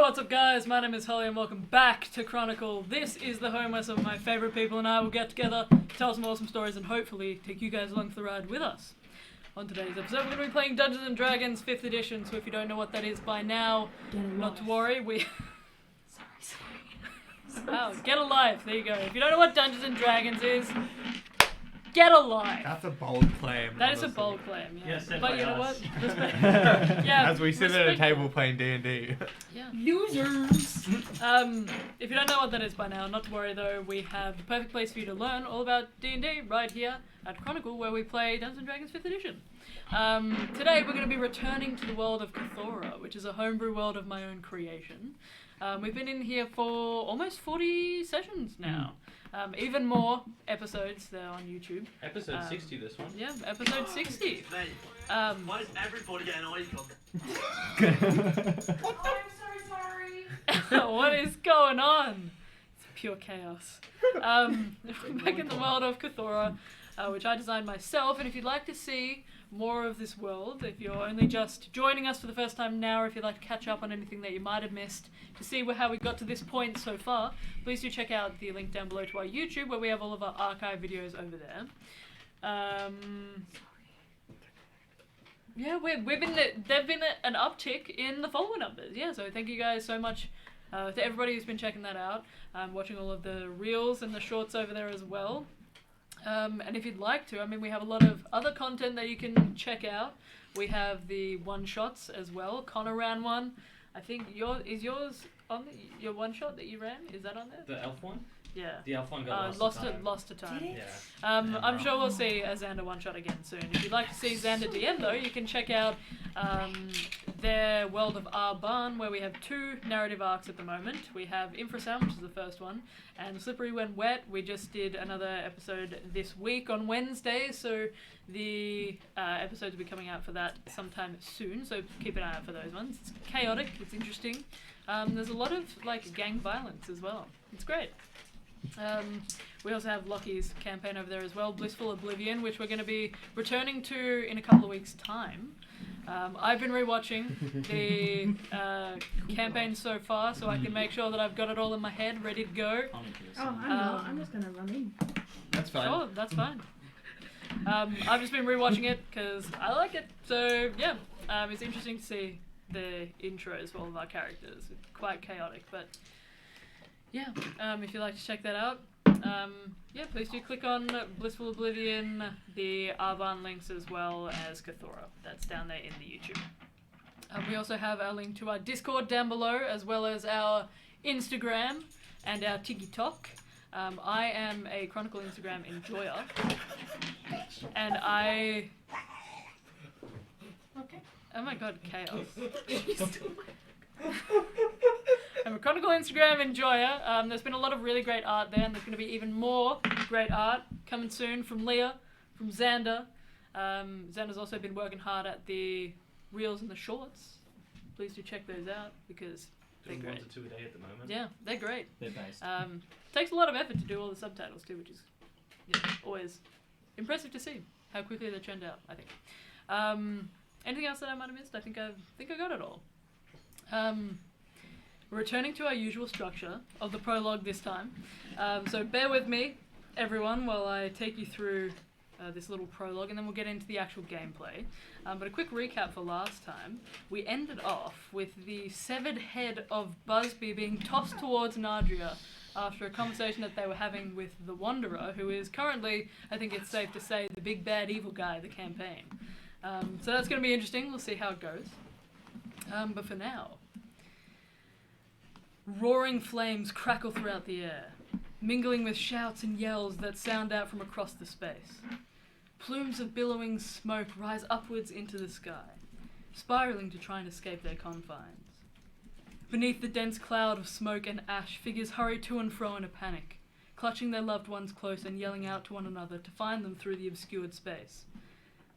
what's up guys? My name is Holly and welcome back to Chronicle. This is the home where some of my favourite people and I will get together, tell some awesome stories and hopefully take you guys along for the ride with us. On today's episode we're going to be playing Dungeons & Dragons 5th edition, so if you don't know what that is by now, not to worry, Sorry. Wow, get a life, there you go. If you don't know what Dungeons & Dragons is, get a life. That's a bold claim. That is a bold claim, yeah. Yes, but you know us. what? Yeah, as we sit at a table playing D&D. Yeah. Losers! If you don't know what that is by now, not to worry though, we have the perfect place for you to learn all about D&D right here at Chronicle, where we play Dungeons & Dragons 5th edition. Today we're going to be returning to the world of Cthulhu, which is a homebrew world of my own creation. We've been in here for almost 40 sessions now. Even more episodes there on YouTube. Episode 60, this one. Yeah, episode 60. Mate, why does everybody get an icon? Oh, I'm sorry. What is going on? It's pure chaos. Back in the world of Cthulhu, which I designed myself, and if you'd like to see more of this world, if you're only just joining us for the first time now, or if you'd like to catch up on anything that you might have missed to see how we got to this point so far, please do check out the link down below to our YouTube where we have all of our archive videos over there. Yeah, there've been an uptick in the follower numbers. Yeah, so thank you guys so much to everybody who's been checking that out, watching all of the reels and the shorts over there as well. And if you'd like to, I mean, we have a lot of other content that you can check out. We have the one-shots as well. Connor ran one. I think yours on your one-shot that you ran? Is that on there? The elf one? Yeah. The elf one got lost to time. Did it? Yeah. I'm sure we'll see a Xander one-shot again soon. If you'd like to see Xander DM though, you can check out their World of Arban, where we have 2 narrative arcs at the moment. We have Infrasound, which is the first one, and Slippery When Wet. We just did another episode this week on Wednesday, so the episodes will be coming out for that sometime soon, so keep an eye out for those ones. It's chaotic, it's interesting. There's a lot of gang violence as well. It's great. We also have Lockie's campaign over there as well, Blissful Oblivion, which we're going to be returning to in a couple of weeks' time. I've been rewatching the campaign so far, so I can make sure that I've got it all in my head, ready to go. Oh, I'm not. I'm just gonna run in. That's fine. Sure, that's fine. I've just been rewatching it because I like it. So yeah, it's interesting to see the intros for all of our characters. It's quite chaotic, but yeah. If you'd like to check that out, yeah, please do click on Blissful Oblivion, the Arban links as well as Cthulhu. That's down there in the YouTube. We also have our link to our Discord down below, as well as our Instagram and our TikTok. I am a Chronicle Instagram enjoyer, and I... Okay. Oh my god, chaos. I'm a Chronicle Instagram enjoyer. There's been a lot of really great art there, and there's going to be even more great art coming soon from Leah, from Xander. Xander's also been working hard at the reels and the shorts. Please do check those out because they're Doing 1 great. to 2 a day at the moment. Yeah, they're great. They're based. Takes a lot of effort to do all the subtitles too, which is always impressive to see how quickly they churned out, I think. Anything else that I might have missed? I think I got it all. Returning to our usual structure of the prologue this time. So bear with me, everyone, while I take you through this little prologue, and then we'll get into the actual gameplay. But a quick recap for last time. We ended off with the severed head of Busby being tossed towards Nadria after a conversation that they were having with the Wanderer, who is currently, I think it's safe to say, the big bad evil guy of the campaign. So that's going to be interesting. We'll see how it goes. But for now, roaring flames crackle throughout the air, mingling with shouts and yells that sound out from across the space. Plumes of billowing smoke rise upwards into the sky, spiraling to try and escape their confines. Beneath the dense cloud of smoke and ash, figures hurry to and fro in a panic, clutching their loved ones close and yelling out to one another to find them through the obscured space.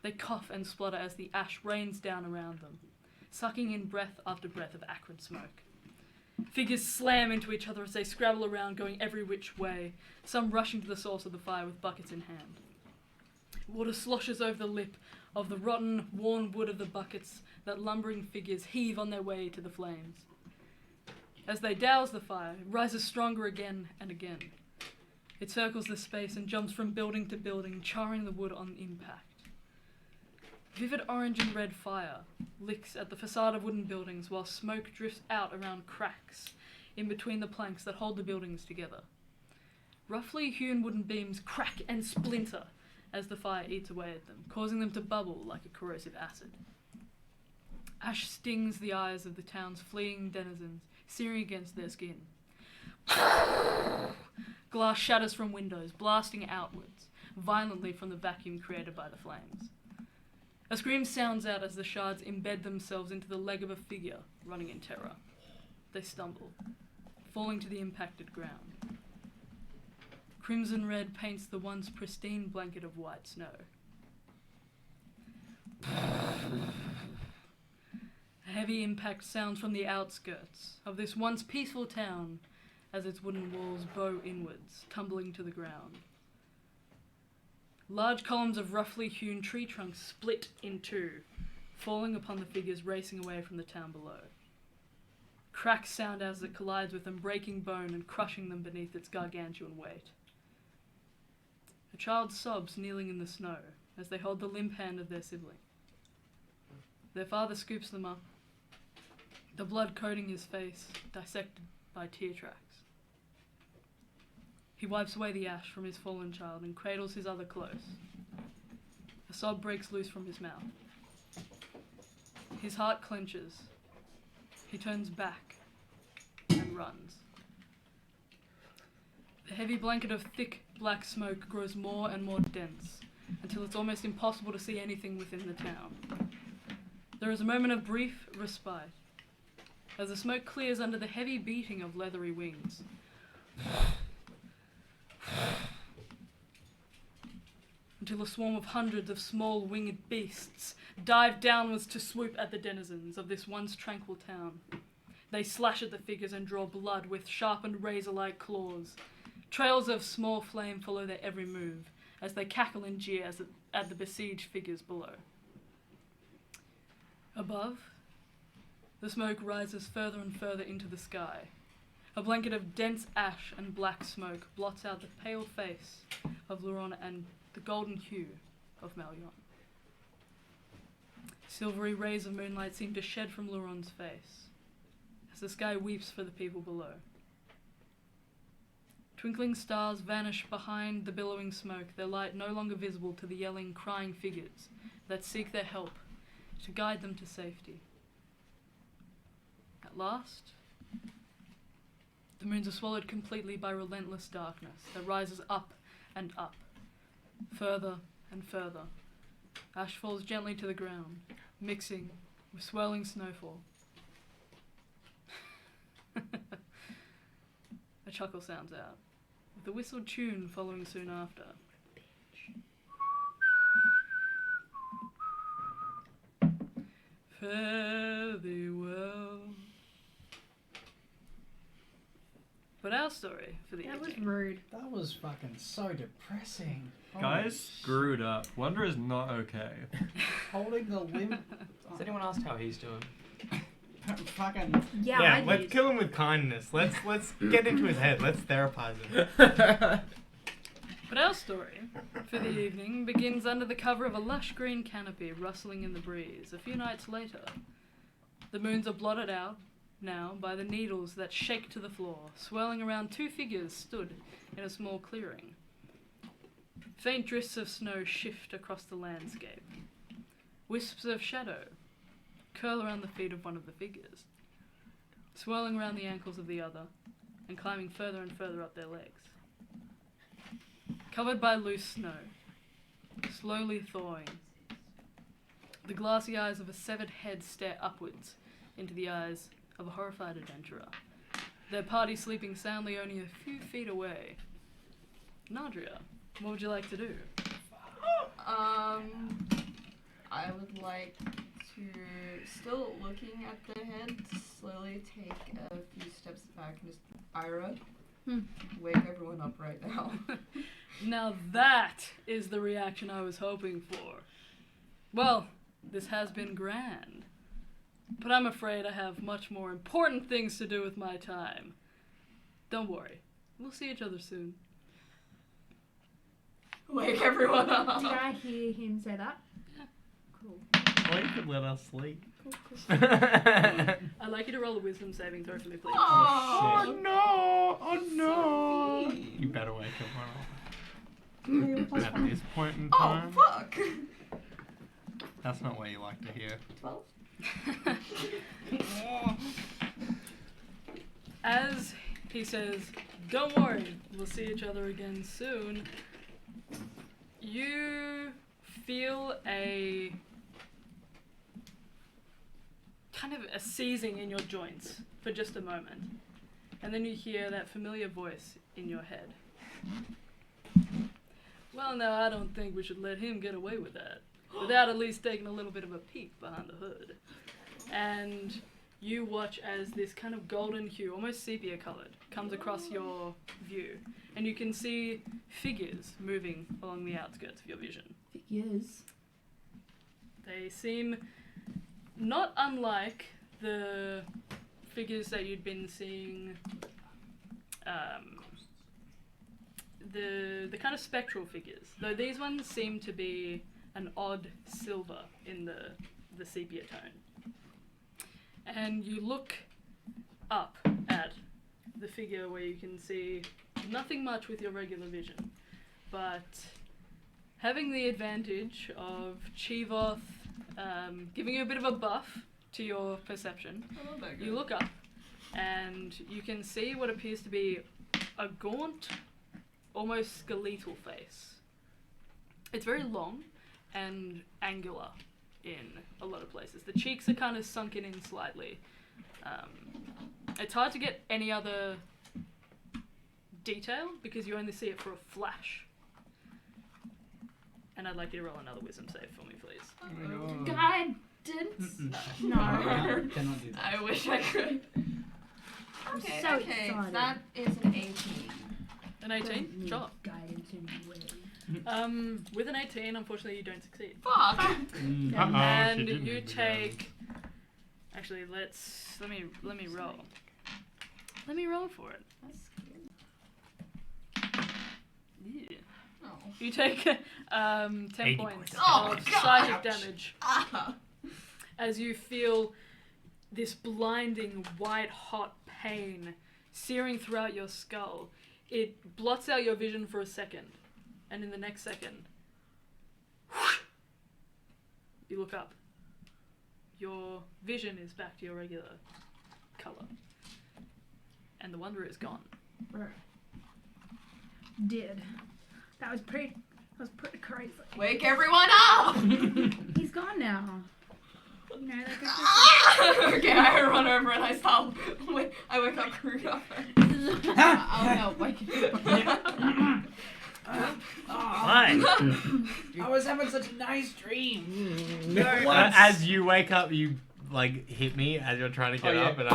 They cough and splutter as the ash rains down around them, sucking in breath after breath of acrid smoke. Figures slam into each other as they scrabble around, going every which way, some rushing to the source of the fire with buckets in hand. Water sloshes over the lip of the rotten, worn wood of the buckets that lumbering figures heave on their way to the flames. As they douse the fire, it rises stronger again and again. It circles the space and jumps from building to building, charring the wood on impact. Vivid orange and red fire licks at the facade of wooden buildings while smoke drifts out around cracks in between the planks that hold the buildings together. Roughly hewn wooden beams crack and splinter as the fire eats away at them, causing them to bubble like a corrosive acid. Ash stings the eyes of the town's fleeing denizens, searing against their skin. Glass shatters from windows, blasting outwards, violently from the vacuum created by the flames. A scream sounds out as the shards embed themselves into the leg of a figure running in terror. They stumble, falling to the impacted ground. Crimson red paints the once pristine blanket of white snow. A heavy impact sounds from the outskirts of this once peaceful town as its wooden walls bow inwards, tumbling to the ground. Large columns of roughly hewn tree trunks split in two, falling upon the figures racing away from the town below. Cracks sound as it collides with them, breaking bone and crushing them beneath its gargantuan weight. A child sobs kneeling in the snow as they hold the limp hand of their sibling. Their father scoops them up, the blood coating his face, dissected by tear tracks. He wipes away the ash from his fallen child and cradles his other close. A sob breaks loose from his mouth. His heart clenches. He turns back and runs. The heavy blanket of thick black smoke grows more and more dense until it's almost impossible to see anything within the town. There is a moment of brief respite as the smoke clears under the heavy beating of leathery wings. Until a swarm of hundreds of small winged beasts dive downwards to swoop at the denizens of this once tranquil town. They slash at the figures and draw blood with sharpened razor-like claws. Trails of small flame follow their every move as they cackle and jeer at the besieged figures below. Above, the smoke rises further and further into the sky. A blanket of dense ash and black smoke blots out the pale face of Luron and the golden hue of Malion. Silvery rays of moonlight seem to shed from Luron's face as the sky weeps for the people below. Twinkling stars vanish behind the billowing smoke, their light no longer visible to the yelling, crying figures that seek their help to guide them to safety. At last, the moons are swallowed completely by relentless darkness that rises up and up, further and further. Ash falls gently to the ground, mixing with swirling snowfall. A chuckle sounds out, with the whistled tune following soon after. Fare thee well. But our story for the That was evening. rude. That was fucking so depressing. Guys screwed up. Wonder is not okay. Holding the limp. Has anyone asked how he's doing? Fucking. Yeah, I let's did. kill him with kindness. Let's get into his head. Let's therapize him. But our story for the evening begins under the cover of a lush green canopy rustling in the breeze. A few nights later, the moons are blotted out now by the needles that shake to the floor, swirling around two figures stood in a small clearing. Faint drifts of snow shift across the landscape. Wisps of shadow curl around the feet of one of the figures, swirling around the ankles of the other, and climbing further and further up their legs. Covered by loose snow, slowly thawing, the glassy eyes of a severed head stare upwards into the eyes of a horrified adventurer, their party sleeping soundly only a few feet away. Nadria, what would you like to do? I would like to, still looking at the head, slowly take a few steps back and just, Ira, wake everyone up right now. Now that is the reaction I was hoping for. Well, this has been grand. but I'm afraid I have much more important things to do with my time. Don't worry. We'll see each other soon. Wake everyone up. Did I hear him say that? Yeah. Cool. Or you could let us sleep. Cool. I'd like you to roll a wisdom saving throw for me, please. Oh, no! Oh no! You better wake up at this point in Oh, time. fuck. That's not what you like to hear. 12? As he says, don't worry, we'll see each other again soon, you feel a kind of a seizing in your joints for just a moment. And then you hear that familiar voice in your head. Well, no, I don't think we should let him get away with that, without at least taking a little bit of a peek behind the hood. And you watch as this kind of golden hue, almost sepia coloured, comes across your view. And you can see figures moving along the outskirts of your vision. Figures. They seem not unlike the figures that you'd been seeing, the kind of spectral figures. Though these ones seem to be an odd silver in the sepia tone. And you look up at the figure where you can see nothing much with your regular vision, but having the advantage of Chivoth giving you a bit of a buff to your perception, I love that guy. you look up and you can see what appears to be a gaunt, almost skeletal face. It's very long and angular in a lot of places. The cheeks are kind of sunken in slightly. It's hard to get any other detail because you only see it for a flash. And I'd like you to roll another wisdom save for me, please. Guidance. No. Cannot do that. I wish I could. I'm Okay, so okay. excited. That is an 18. An 18? Don't need Sure. Guidance anyway. With an 18, unfortunately, you don't succeed. Fuck. And she didn't you need to take. Actually, let me roll. Let me roll for it. That's Yeah. Oh. You take 10 80 points points. Oh, of God. psychic damage Ah. as you feel this blinding, white-hot pain searing throughout your skull. It blots out your vision for a second, and in the next second, you look up. Your vision is back to your regular colour, and the Wanderer is gone. Did. That was pretty crazy. Wake everyone up! He's gone now. You know, like Okay, I run over and I stop. I wake up Karina. I'll help. Wake you up. Fine. I was having such a nice dream. As you wake up, you like hit me as you're trying to get Oh, yeah. up, and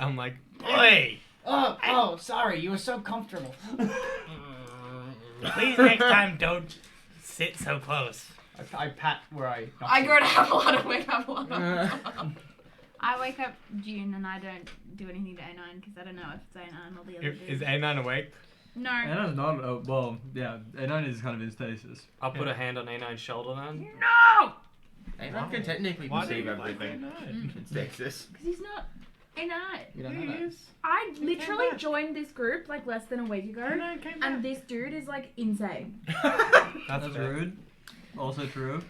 I'm like, oi! Oh, sorry. You were so comfortable. Please next time don't sit so close. I pat where I. I go to have a lot of wake up. I wake up June and I don't do anything to A9 because I don't know if it's A9 or the other Is dude. A9 awake? No. A9's not, well, yeah, A9 is kind of in stasis. I'll put a hand on A9's shoulder then. No! A9 can technically Why do perceive you like everything. A9? It's Texas. Because he's not A9. You don't know that. I literally joined this group like less than a week ago, A9 came back. and this dude is like insane. That's rude. Also true.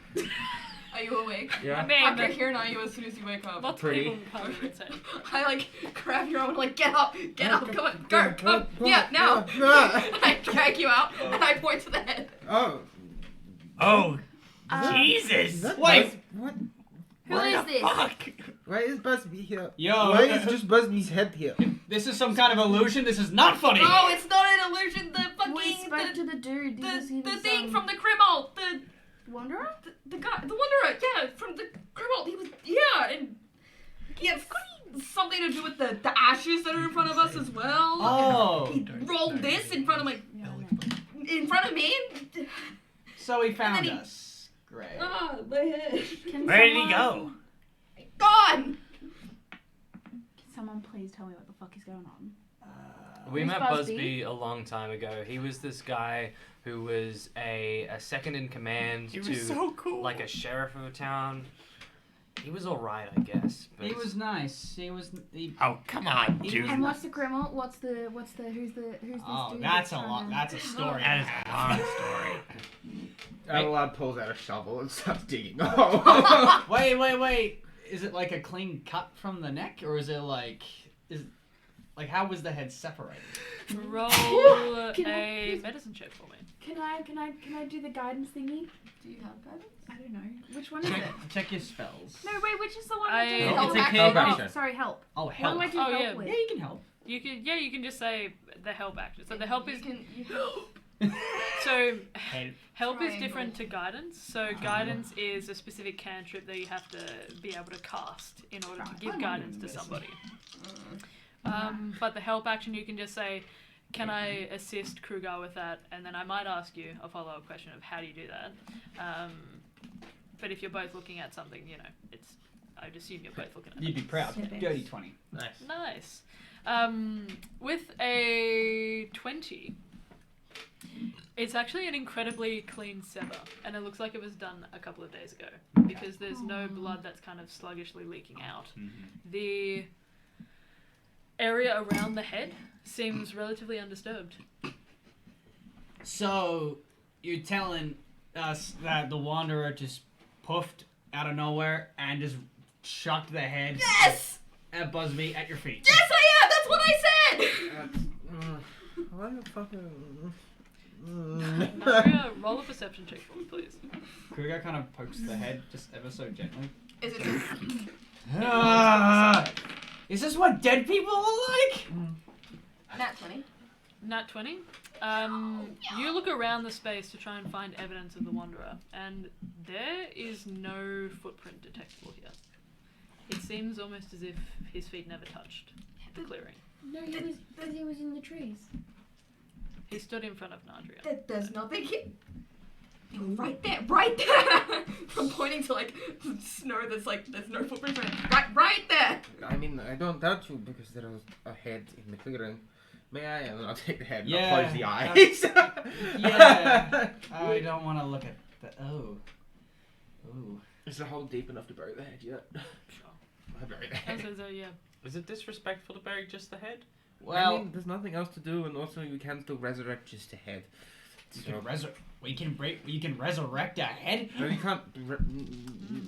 Are you awake? Yeah. I mean, After hearing on you as soon as you wake up. lots of Pretty. people probably would say. I like grab your arm and like get up, come on, go, come, yeah, now. I drag you out and I point to the head. Oh. Oh, Jesus! Wait. What? Who is this? Fuck! Why is Busby here? Yo. Why is just Busby's head here? This is some kind of illusion. This is not funny. No, it's not an illusion. The We spoke fucking to the dude. the thing from the Chronicle, the Wanderer? the guy, the Wanderer, yeah, from the Chronicle. He was and he had something to do with the ashes that are in front of us as well. Oh. He rolled this in front of me. So he found then he- us. Great. Ah, my head. Where did he go? Gone. Someone please tell me what the fuck is going on. We Who's met Busby? Busby a long time ago. He was this guy who was a second in command He to was so cool. like a sheriff of a town. He was alright, I guess. But He was nice. He was. Oh, come on, He- dude. And what's the criminal? What's who's this Oh, dude? that's a trying lot. to- That's a story. That is a long story. Adelard pulls out a shovel and starts digging. Oh. Wait. Is it like a clean cut from the neck, or is it like how was the head separated? Roll Can I- a medicine check for me. Can I do the guidance thingy? Do you have guidance? I don't know. Which one is it? Check your spells. No, wait. Which is the one? I- that It's does a help help action? action. Sorry, help. Oh, What help. do I do Oh, help yeah. with? Yeah, you can help. You can just say the help action. So the help is You so Help. help is Triangle. different to guidance. So guidance is a specific cantrip that you have to be able to cast in order to give I'm guidance to wondering this. somebody. But the help action, you can just say, "Can I assist Krugar with that?" And then I might ask you a follow-up question of how do you do that. But if you're both looking at something, it's. I'd assume you're both looking at You'd be it. proud. Snippets. Dirty 20. Nice. Nice. With a 20, it's actually an incredibly clean sever, and it looks like it was done a couple of days ago because there's no blood that's kind of sluggishly leaking out. The area around the head seems relatively undisturbed. So, you're telling us that the Wanderer just puffed out of nowhere and just chucked the head Yes! at Busby at your feet. Yes, I am! That's what I said! Why the fucking. Maria, roll a perception check for me, please. Kruger kind of pokes the head just ever so gently. Is it Is this what dead people are like? Nat 20? Nat 20. You look around the space to try and find evidence of the Wanderer, and there is no footprint detectable here. It seems almost as if his feet never touched the clearing. No, he was in the trees. He stood in front of Nadria. There's nothing here. Right there! I'm pointing to like snow that's like, there's no footprints right there! I mean, I don't doubt you because there was a head in the clearing. May I? And then I'll take the head and Yeah, I'll close the eyes. Yeah. I don't want to look at the. Oh. Ooh. Is the hole deep enough to bury the head yet? Sure. I bury the head. Yeah. is it disrespectful to bury just the head? Well, I mean, there's nothing else to do, and also you can still resurrect just a head. you can resurrect a head. No, you can't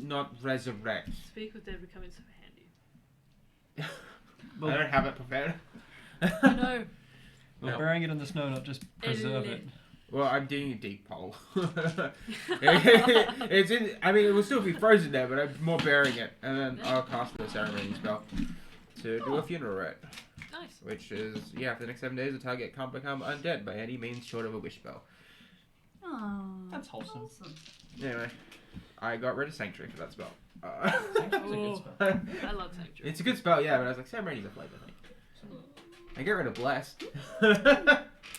not resurrect. Speak with dead becoming so handy. I don't have it prepared. I know. No. Burying it in the snow, not just preserve it. Well, I'm doing a deep hole. It's in. I mean, it will still be frozen there, but I'm more burying it, and then I'll cast the ceremony spell to do a funeral rite, Nice. which is for the next 7 days, the target can't become undead by any means short of a wish spell. Aww. That's wholesome. Anyway, I got rid of sanctuary for that spell. Ooh. I love Sanctuary. It's a good spell, yeah, but I was like, ceremony's a flavor thing. I get rid of blessed.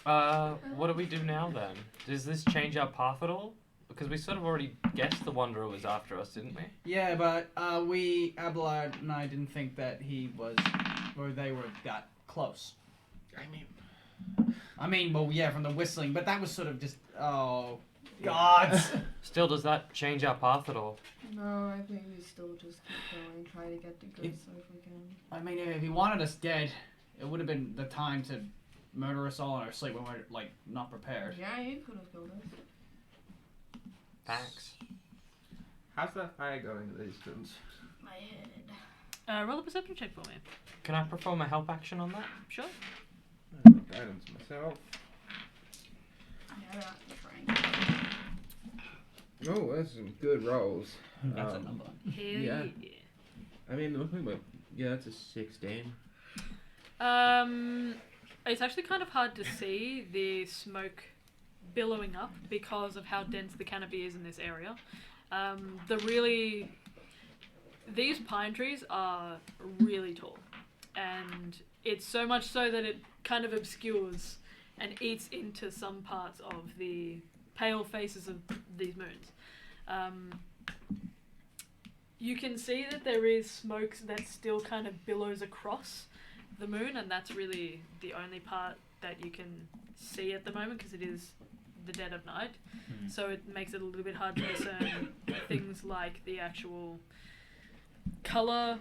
What do we do now then? Does this change our path at all? Because we sort of already guessed the Wanderer was after us, didn't we? Yeah, but Abelard and I didn't think that he was, or they were that close. I mean, well, yeah, from the whistling, but that was sort of just, oh, God. Still, does that change our path at all? No, I think we still just keep going, try to get the goods if we can. I mean, if he wanted us dead, it would have been the time to murder us all in our sleep when we're, like, not prepared. Yeah, you could have killed us. Thanks. How's that fire going in the distance? My head. Roll a perception check for me. Can I perform a help action on that? Sure. Guidance myself. Yeah, trying. Oh, that's some good rolls. That's a number. Hell Yeah. yeah. I mean, looking like, that's a 16. It's actually kind of hard to see the smoke billowing up because of how dense the canopy is in this area. These pine trees are really tall, and it's so much so that it kind of obscures and eats into some parts of the pale faces of these moons. You can see that there is smoke that still kind of billows across, the moon, and that's really the only part that you can see at the moment because it is the dead of night. So it makes it a little bit hard to discern things like the actual color,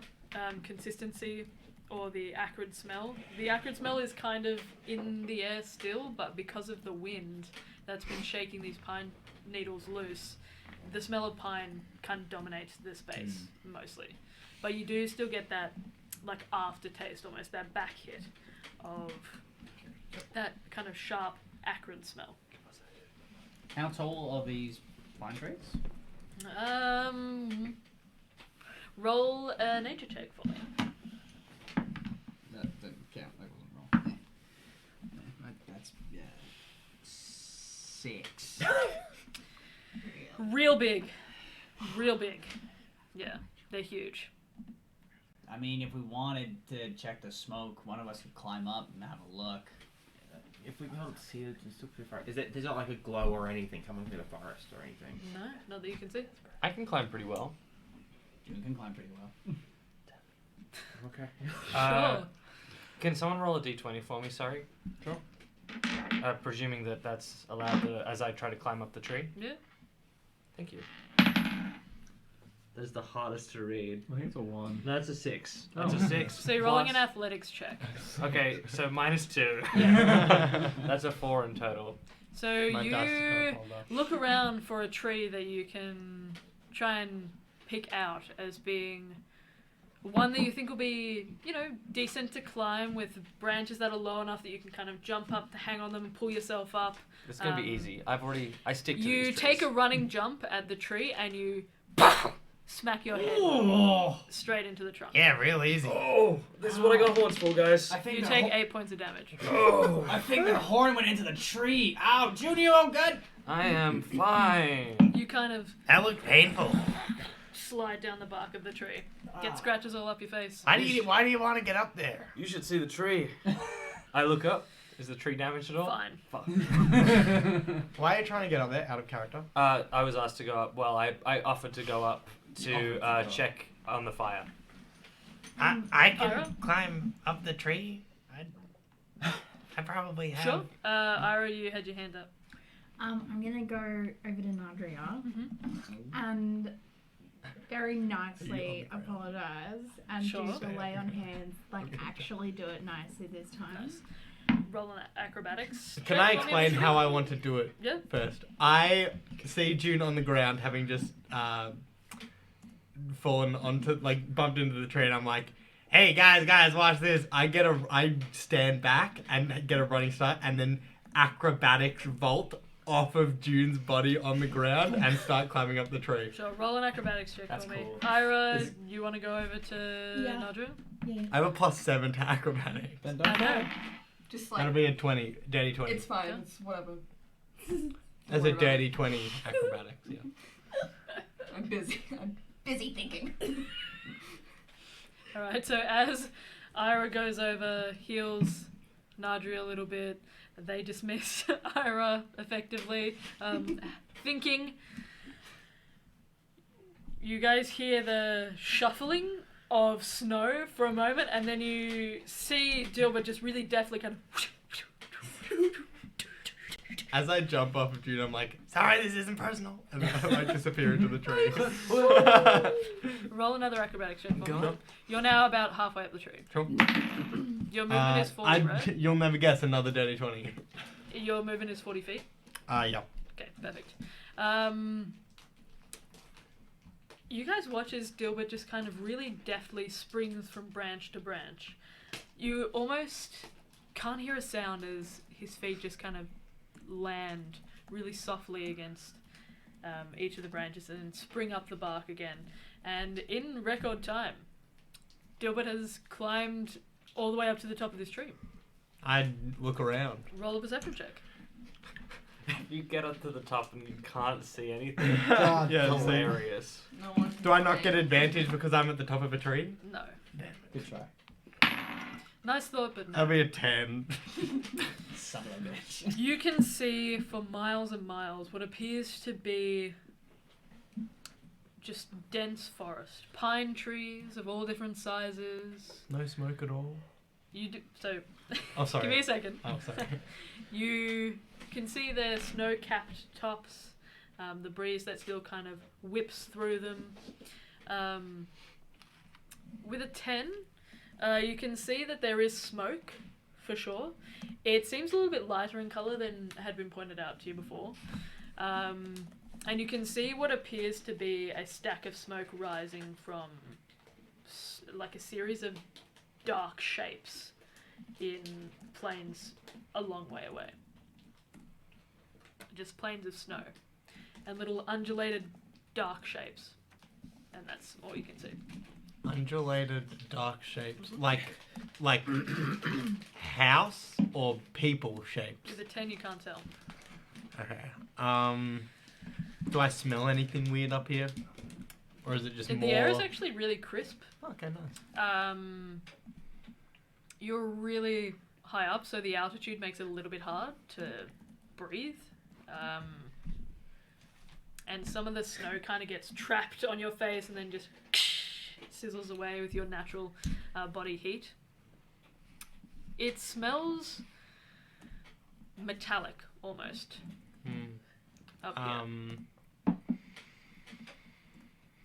consistency, or the acrid smell. The acrid smell is kind of in the air still, but because of the wind that's been shaking these pine needles loose, the smell of pine kind of dominates the space mostly. But you do still get that like aftertaste, almost that back hit of that kind of sharp acrid smell. How tall are these pine trees? Roll a nature check for me. That didn't count. That wasn't wrong. That's 6. Real big. Yeah, they're huge. I mean, if we wanted to check the smoke, one of us could climb up and have a look. If we can't see it, it's still pretty far. There's not like a glow or anything coming through the forest or anything? No, not that you can see. I can climb pretty well. June can climb pretty well. Okay. Sure. Can someone roll a d20 for me? Sorry. Sure. Presuming that that's allowed as I try to climb up the tree. Yeah. Thank you. That's the hardest to read. I think it's a 1. That's a 6. That's a 6. So you're rolling an athletics check. Okay, so -2. That's a 4 in total. So My dust is you gonna hold up. look around for a tree that you can try and pick out as being one that you think will be, decent to climb with branches that are low enough that you can kind of jump up to hang on them and pull yourself up. It's gonna be easy. I stick to You these take a trees. running jump at the tree and you smack your head straight into the trunk. Yeah, real easy. Oh, this is what I got horns for, guys. I think You take 8 points of damage. I think the horn went into the tree. Ow, June, you all good? I am fine. You kind of That looked painful. slide down the bark of the tree. Get scratches all up your face. Why do you want to get up there? You should see the tree. I look up. Is the tree damaged at all? Fine. Fuck. Why are you trying to get up there out of character? I was asked to go up. Well, I offered to go up to check on the fire. I Ira? can climb up the tree. I probably have. Sure. Ira, you had your hand up. I'm gonna go over to Nadria and very nicely apologize and Sure. do the lay on hands, like actually do it nicely this time. Nice. Roll an acrobatics. Can check I for me, explain please. how I want to do it Yeah. first? I see June on the ground having just fallen onto, bumped into the tree, and I'm like, hey, guys, watch this. I stand back and get a running start, and then acrobatics vault off of June's body on the ground and start climbing up the tree. Sure, roll an acrobatics check That's for me. cool. Ira, you want to go over to Yeah. Nadria? Yeah. I have a +7 to acrobatics. I know. Just That'll like, be a 20, dirty 20. it's fine. Yeah. It's whatever. That's a Worry about dirty 20 acrobatics, yeah. I'm busy. I'm busy thinking. Alright, so as Ira goes over, heals Nadria a little bit, they dismiss Ira effectively, thinking. You guys hear the shuffling of snow for a moment, and then you see Dilbert just really deftly kind of. As I jump off of June, I'm like, sorry, this isn't personal. And then I disappear into the tree. Roll another acrobatics check for Go me. on. You're now about halfway up the tree. Sure. Your movement is 40, right? You'll never guess another dirty 20. Your movement is 40 feet. Yeah. Okay, perfect. You guys watch as Dilbert just kind of really deftly springs from branch to branch. You almost can't hear a sound as his feet just kind of land really softly against each of the branches and spring up the bark again. And in record time, Dilbert has climbed all the way up to the top of this tree. I'd look around. Roll a perception check. You get up to the top and you can't see anything. Yeah, so- Hilarious. No one. Do I not get advantage because I'm at the top of a tree? No. Good try. Nice thought, but no. That'll be a 10. Son of a bitch. You can see for miles and miles what appears to be just dense forest. Pine trees of all different sizes. No smoke at all. You do so. Oh, sorry. Give me a second. Oh, sorry. You can see their snow-capped tops, the breeze that still kind of whips through them. With a 10, you can see that there is smoke, for sure. It seems a little bit lighter in colour than had been pointed out to you before. And you can see what appears to be a stack of smoke rising from like a series of dark shapes in plains a long way away. Just plains of snow and little undulated dark shapes, and that's all you can see. Undulated dark shapes, like house or people shapes. With a 10, you can't tell. Okay. Do I smell anything weird up here, or is it just more? The air is actually really crisp. Okay, nice. You're really high up, so the altitude makes it a little bit hard to breathe. And some of the snow kind of gets trapped on your face and then just sizzles away with your natural body heat. It smells metallic, almost. Up here.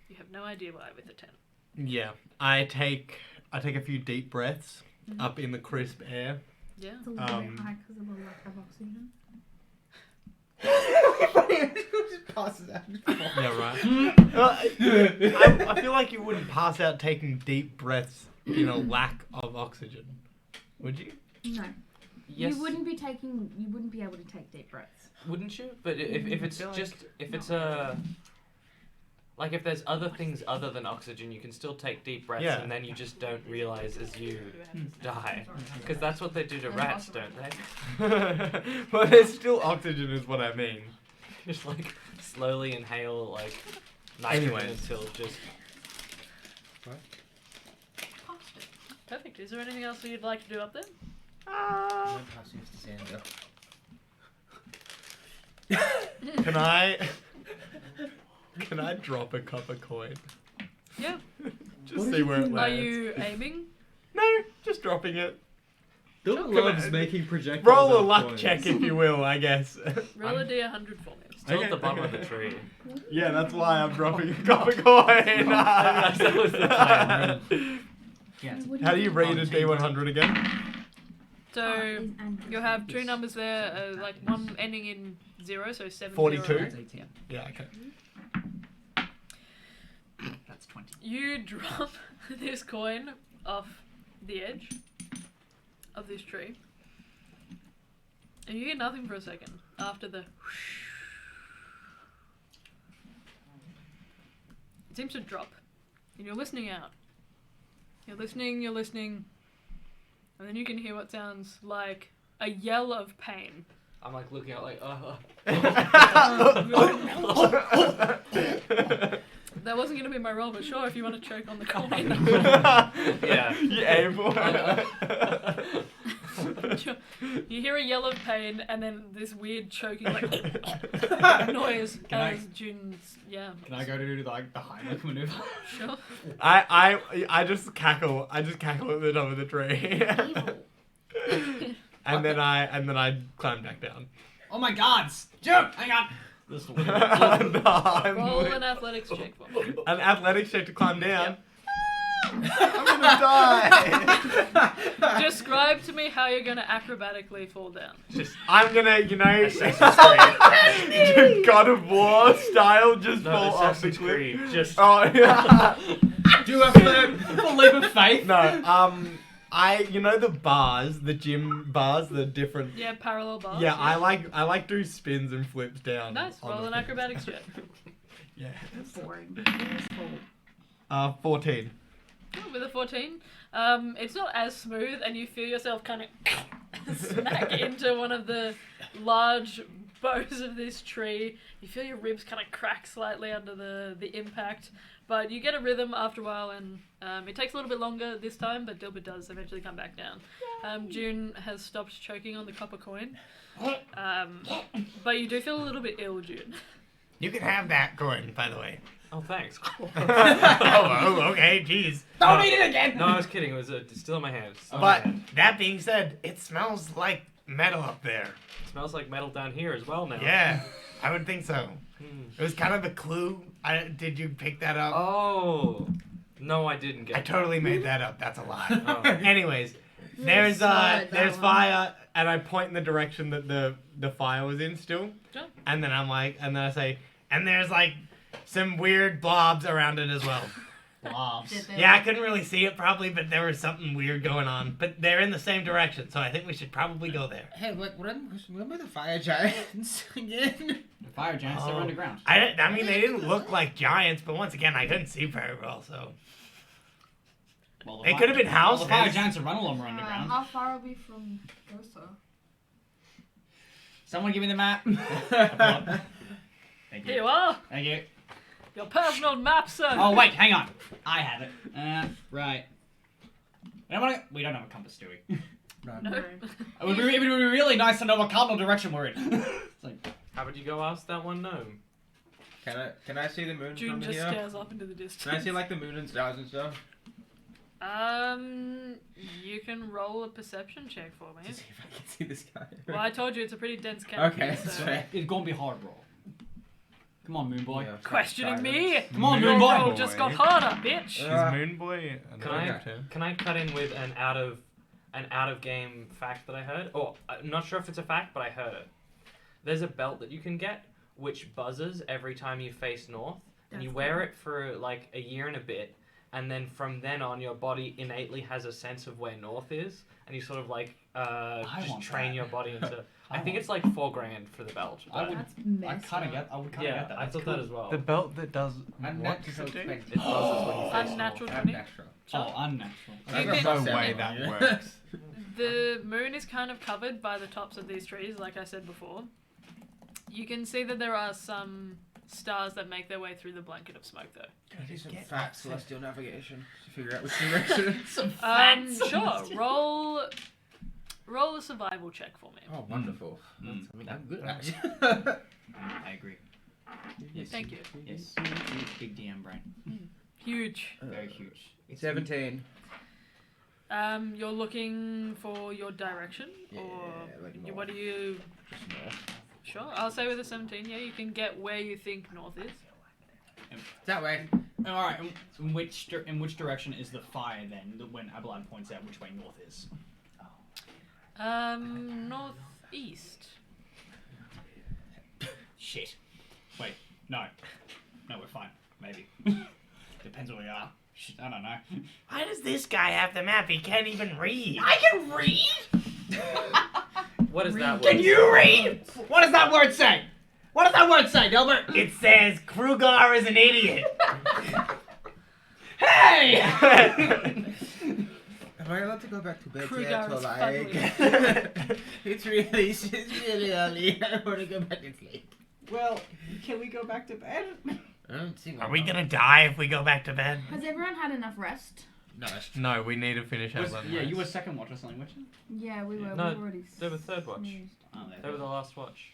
You have no idea why with a 10. Yeah, I take a few deep breaths up in the crisp air. Yeah. It's a little bit high because of a lack of oxygen. Just passes out. Yeah, right. I feel like you wouldn't pass out taking deep breaths in a lack of oxygen, would you? No. Yes. You wouldn't be able to take deep breaths. Wouldn't you? But if it's just if it's a like if there's other things other than oxygen, you can still take deep breaths, Yeah. and then you just don't realize as you die, because that's what they do to rats, don't they? But there's still oxygen, is what I mean. Just like slowly inhale like nitrogen Anyways. until just. Perfect. Is there anything else that you'd like to do up there? Can I drop a copper coin? Yeah. Just see where it lands. Are you aiming? No, just dropping it. Bill Sure. loves making projectiles. Roll a out of luck coins. check, if you will, I guess. Roll a d100 for me. Still Okay, at the bottom okay. of the tree. Yeah, that's why I'm dropping a copper coin. That was the plan. Yeah. How do you rate a D100 again? So you'll have two numbers there, like one ending in 0, so 7. 42. That's 18. Yeah, okay. That's 20. You drop this coin off the edge of this tree, and you hear nothing for a second after the whoosh. It seems to drop, and you're listening out. You're listening, and then you can hear what sounds like a yell of pain. I'm like looking out like, That wasn't going to be my role, but sure, if you want to choke on the coin. yeah. You aim for it. You hear a yell of pain, and then this weird choking like noise as June's, yeah. Can I go to do like the Heimlich maneuver? Sure. I just cackle. I just cackle at the top of the tree. and then I climb back down. Oh my God! Jump! Hang on. This will No, I'm Roll wi- an athletics check for me. An athletics check to climb down. Yep. I'm gonna die. Describe to me how you're going to acrobatically fall down. I'm gonna, Assassin's Creed. God of War style, just No, fall off the Assassin's cliff. Creed. Just. Oh yeah. Do a full leap of faith. No, you know the bars, the gym bars, the different. Yeah, parallel bars. Yeah, I like do spins and flips down. Nice. on Roll the an thing. acrobatics check. Yeah. Boring. 14. With a 14, it's not as smooth, and you feel yourself kind of smack into one of the large boughs of this tree. You feel your ribs kind of crack slightly under the impact, but you get a rhythm after a while, and it takes a little bit longer this time, but Dilbert does eventually come back down. June has stopped choking on the copper coin, but you do feel a little bit ill, June. You can have that coin, by the way. Oh, thanks. Oh, okay, jeez. Don't eat it again! No, I was kidding. It was still in my hand. Still in But my hand. that being said, it smells like metal up there. It smells like metal down here as well now. Yeah, I would think so. Hmm. It was kind of a clue. Did you pick that up? Oh. No, I didn't get I totally made that up. That's a lie. Oh. Anyways, there's fire, and I point in the direction that the fire was in still. Sure. And then I say, and there's like some weird blobs around it as well. Blobs. Yeah, I couldn't really see it probably, but there was something weird going on. But they're in the same direction, so I think we should probably go there. Hey, what about the fire giants again? The fire giants, they're underground. I mean, they didn't look like giants, but once again, I couldn't see very well, so. Well, They could have been Well, the fire houses. giants are running along underground. How far are we from Gosa? Someone give me the map. Thank Here you. you are. Thank you. Your personal map, sir. Oh wait, hang on. I have it. Right. We don't have a compass, do we? No. It would be really nice to know what cardinal direction we're in. It's like, How would you go ask that one gnome? Can I see the moon June from just here? stares off into the distance. Can I see like the moon and stars and stuff? You can roll a perception check for me. To see if I can see this guy. Well, I told you it's a pretty dense canopy. Okay, that's so. fair. it's gonna be hard roll. Come on, Moon Boy. Yeah, Questioning silence. me? Come on, Your Moon Boy. roll just got harder, bitch. Is Moon Boy Can I cut in with an out of game fact that I heard? Or I'm not sure if it's a fact, but I heard it. There's a belt that you can get which buzzes every time you face north, and you wear it for like a year and a bit, and then from then on your body innately has a sense of where north is, and you sort of like just want train that. your body into. I think want it's like $4,000 for the belt. I would. That's I messed kind of up. get. I would kind of Yeah, get that. I That's thought cool. that as well. the belt that does Unnatural do? expense. It buzzes when you face Unnatural north. 20. Unnatural. Oh, unnatural. There's no way that works. The moon is kind of covered by the tops of these trees, like I said before. You can see that there are some stars that make their way through the blanket of smoke, though. Can I do some fat celestial navigation to figure out which direction? Sure. Roll a survival check for me. Oh, wonderful. Mm. I mean, I'm good at it. I agree. Yes. Thank you. Yes. Big DM brain. Huge. Very huge. 17. You're looking for your direction, Yeah, or like north. what do you? Sure, I'll say with a 17. Yeah, you can get where you think north is. That way. All right. In which direction is the fire then? When Abelard points out which way north is. Northeast. Shit. Wait. No. No, we're fine. Maybe. Depends where we are. Shit, I don't know. Why does this guy have the map? He can't even read. I can read. What is that word? Can you read? What does that word say? What does that word say, Delbert? It says Krugar is an idiot. Hey! Am I allowed to go back to bed Kruger yet? Or is like... it's really early. I want to go back to sleep. Well, can we go back to bed? I don't see Are we gonna die if we go back to bed? Has everyone had enough rest? No. No, we need to finish our Yeah, you were second watch or something, weren't you? Yeah, we were. No, we were already. they were third watch. snoozed. Oh, They were the last watch.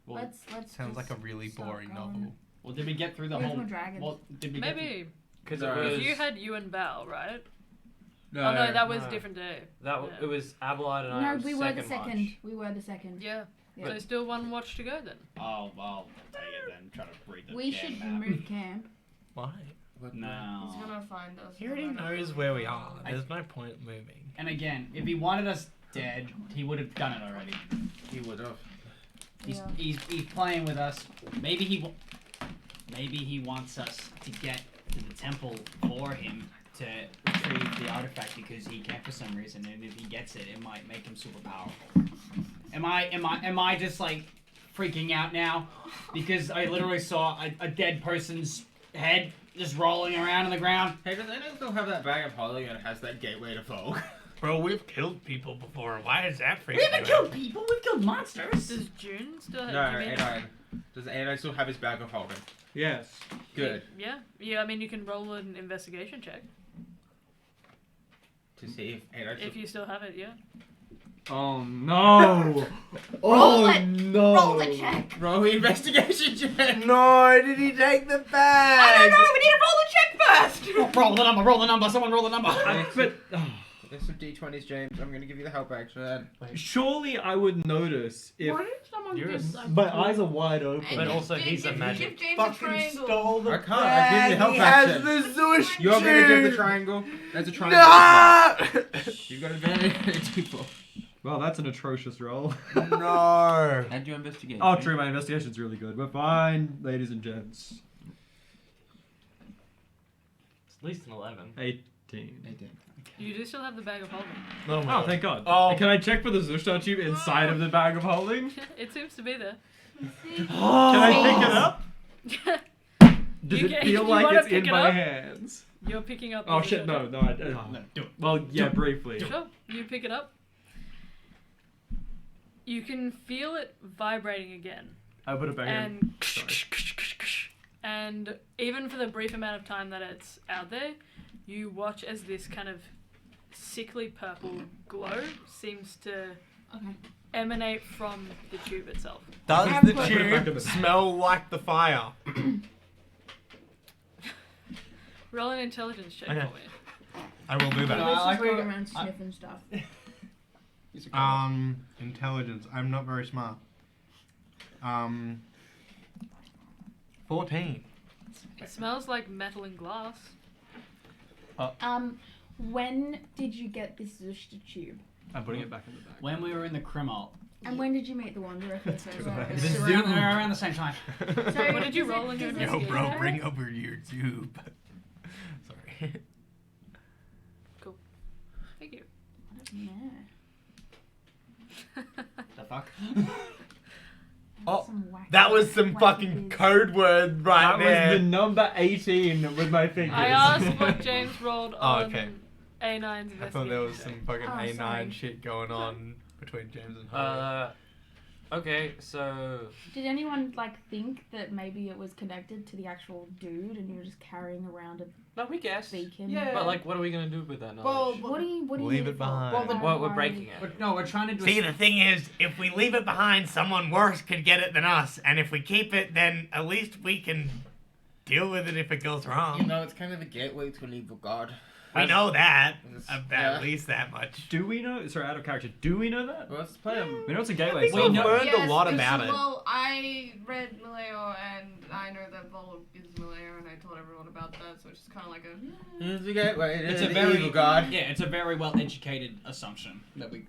Well, Let's. Sounds like just a really start boring going. novel. well, did we get through the There's whole? more dragons. Well, did we get Maybe. Because No. it was. You had you and Val, right? No, Oh no, that was no. different day. That Yeah. it was Abelard and I. No, was we were the second second. watch. We were the second. Yeah. Yeah. So still one watch to go then. Oh, well, take it then. Try to read the We damn should map. move camp. Why? No. He's gonna find us. He already no matter knows where we are. There's no point moving. And again, if he wanted us dead, he would have done it already. He would have. He's playing with us. Maybe he wants us to get to the temple for him to retrieve the artifact because he can't for some reason, and if he gets it, it might make him super powerful. Am I just like freaking out now because I literally saw a dead person's head just rolling around on the ground? Hey, does anyone still have that bag of holding and it has that gateway to fog? Bro, we've killed people before. Why is that freaking We haven't killed people. We've killed monsters. Does June still have? No, do you mean- A9. Does A9 still have his bag of holding? Yes. Good. Yeah. Yeah. I mean, you can roll an investigation check To see if A9 still... if you still have it. Yeah. Oh no! Roll Oh it. no! Roll the check. Roll the investigation check. No, did he take the I bag? don't know. We need to roll the check first. Roll the number. Roll the number. Someone roll the number. But There's some d20s, James. I'm gonna give you the help action then. surely I would notice if Why did someone You're just my eyes are wide open. But also he's a magic. Give James a Fucking triangle. stole the I can't, bag. I give you help He has action. the Zush You're gonna give the tube. triangle. There's a triangle. No! You've got advantage. D4. Well, that's an atrocious roll. No. And your investigation. Oh, true. My investigation's really good. We're fine, ladies and gents. It's at least an 11. 18. 18. You do still have the bag of holding. No, Oh, thank God. Oh. Can I check for the Zushtar tube inside of the bag of holding? It seems to be there. Can I pick it up? Does You it can- feel you like wanna it's in pick it my up? hands? You're picking up. Oh the shit, no, Zushtar. no, No, do it. Well, yeah, briefly. Sure, you pick it up. You can feel it vibrating again. I put it back in. And Sorry. and even for the brief amount of time that it's out there, you watch as this kind of sickly purple glow seems to emanate from the tube itself. Does Have the put it back in tube the- smell like the fire? Roll an intelligence check Okay. for me. I will do No, that. I Let's like just go it. around sniffing stuff. Intelligence. I'm not very smart. 14. It smells like metal and glass. When did you get this Zushta tube? I'm putting it back in the bag. When we were in the Crimalt. And when did you meet the Wanderer? The Around the same time. What did you roll in your does it investigation? Yo, bro, matter? bring over your tube. Sorry. Thank you. Yeah. The fuck? Oh, Some wacky- That was some wacky fucking biz. code word right That there. was the number 18 with my fingers. I asked what James rolled Oh, on okay. A9's investigation. I thought there was check. some fucking Oh, A9 sorry. shit going on between James and Harry. Okay, so Did anyone think that maybe it was connected to the actual dude, and you're just carrying around a no, we guessed. beacon? Yeah. But what are we gonna do with that Well, knowledge? What do you Leave need it for? behind. Well, we're breaking it. But no, we're trying to do See, the thing is, if we leave it behind, someone worse could get it than us. And if we keep it, then at least we can deal with it if it goes wrong. You know, it's kind of a gateway to an evil god. We know that. It's- At yeah. least that much. Do we know? Sorry, out of character. Do we know that? Well, let's play him. We know it's a gateway. We so- know- learned a lot 'cause, about it. Well, I read Maleo, and I know that Volo is Maleo, and I told everyone about that, so it's just kind of like a... It's a gateway to It's a the very evil god. Yeah, it's a very well educated assumption that you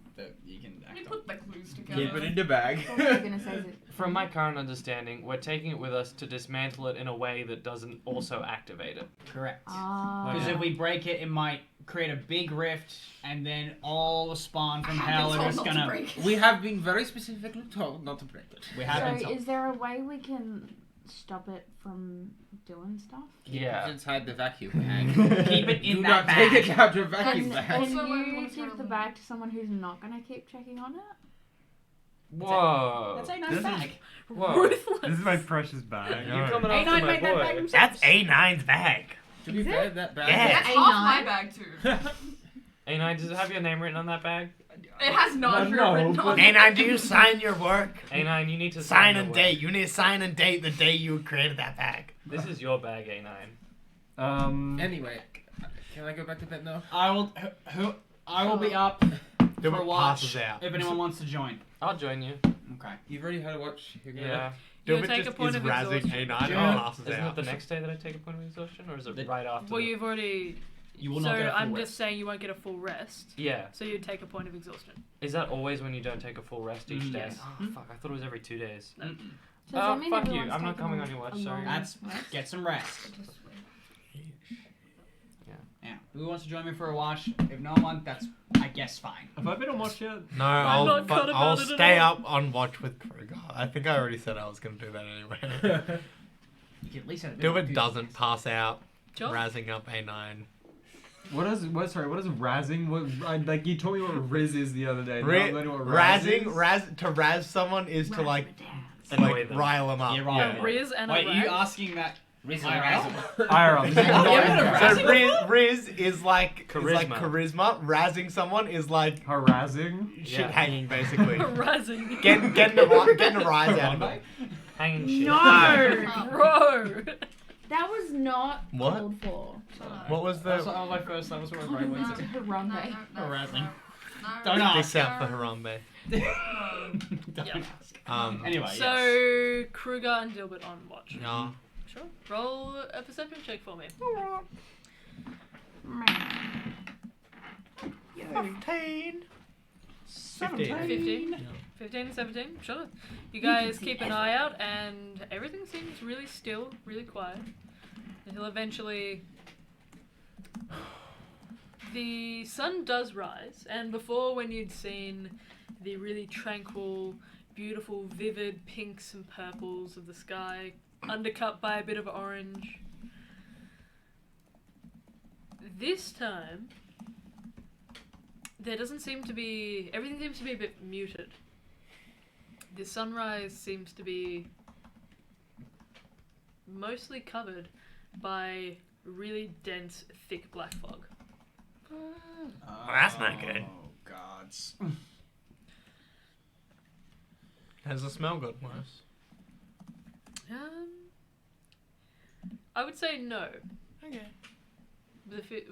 can We act on. put the clues together. Keep it in the bag. What were you gonna say? Is it- From my current understanding, we're taking it with us to dismantle it in a way that doesn't also activate it. Correct. Ah. Because if we break it, it might create a big rift, and then all the spawn from hell Been are told just not to gonna. break it. We have been very specifically told not to break it. We have been So told. is there a way we can stop it from doing stuff? Yeah. It's inside the vacuum bag. Keep it in Do that not take bag. it out your vacuum And bag. can Also, you everyone's give the gotta- bag to someone who's not gonna keep checking on it? Whoa. That's a nice This is- bag. Whoa. Ruthless. This is my precious bag. You Alright. coming after A9 my made that bag boy? himself. That's A9's bag. To be Is fair, it? that bag. Yeah. That's A9? half my bag, too. A9, does it have your name written on that bag? It has not No, written but- on A9, do you sign your work? A9, you need to Sign your and work. date. You need to sign and date the day you created that bag. This is your bag, A9. Anyway, can I go back to bed now? I will. I will be up Do for a it watch passes out. if anyone wants to join. I'll join you. Okay. You've already had a watch. You're gonna Yeah. Do You it take just a point is of razzing exhaustion. A9 Yeah. and passes Isn't out. it the next day that I take a point of exhaustion, or is it The- right after? Well, that? you've already. You will so not get a full I'm rest. just saying you won't get a full rest. Yeah. So you'd take a point of exhaustion. Is that always when you don't take a full rest each day? Yes. Oh, fuck, I thought it was every 2 days. So does that mean fuck you, everyone's I'm not taking coming a- on your watch, a sorry. long That's rest? get some rest. Yeah. Who wants to join me for a watch? If no one, that's I guess fine. Have I been on watch yet? No, I'm not caught I'll about it at stay all. up on watch with Kruger. I think I already said I was going to do that anyway. You can at least have a bit Do of it enthusiasm. doesn't pass out, Sure. razzing up A9. What is razzing? What you told me what Riz is the other day. Now I'm learning what Razzing, is. to razz someone is to like Annoy like them. rile them up. Yeah, right. A Riz and a Wait, Rag. you asking that Riz Ira, this is So not Riz is like Charisma. charisma. Razzing someone is like harassing. shit Yeah. hanging, basically. Rising. getting a rise out of it. Hanging shit. No! Bro. That was not What? called for. What was That was the my first. That was what my brain It's went to. Harambe. Harassing. No. Don't ask. this out for Harambe? Don't Yeah. ask. Anyway, So yes. Kruger and Dilbert on watch. Yeah. Sure. Roll a perception check for me. 15. 15. 15 and 17. Sure. You guys keep an eye out, and everything seems really still, really quiet, until eventually the sun does rise. And before, when you'd seen the really tranquil, beautiful, vivid pinks and purples of the sky, undercut by a bit of orange, this time there doesn't seem to be, everything seems to be a bit muted. The sunrise seems to be mostly covered by really dense, thick black fog. that's not good. Oh, gods. Has the smell got worse? I would say no. Okay.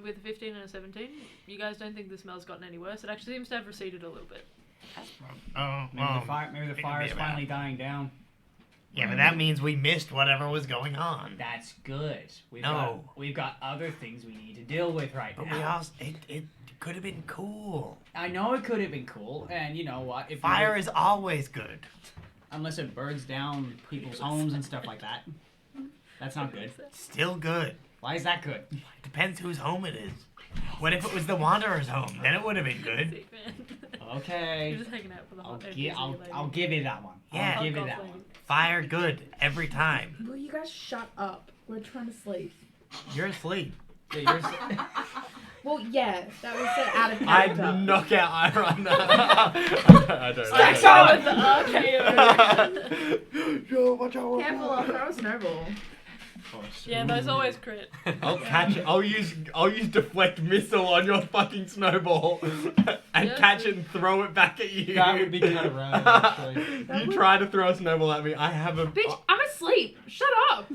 With 15 and a 17, you guys don't think the smell's gotten any worse. It actually seems to have receded a little bit. Oh, Maybe the fire is finally dying down. Yeah, but that means we missed whatever was going on. That's good. We've No. got other things we need to deal with right But now. we also, it could have been cool. I know it could have been cool, and you know what? If Fire we- is always good. unless it burns down people's homes and stuff like that. That's not good. Still good. Why is that good? Depends whose home it is. What if it was the Wanderer's home? Then it would have been good. Sick, man. Okay. You're just hanging out for the hot I'll give it that one. Yeah. I'll give it that one. Fire good every time. Will you guys shut up? We're trying to sleep. You're asleep. Yeah, yours. Well, yeah, that was out of I'd character. knock out Ira on that. I don't Stacks know. on with the RKO. Yo, watch out. Careful, I'll throw a snowball. Yeah, those always crit. I'll catch it. I'll use deflect missile on your fucking snowball and Yeah. catch it and throw it back at you. That would be kind of rad, actually. You try to throw a snowball at me. I have a. Bitch, I'm asleep. Shut up.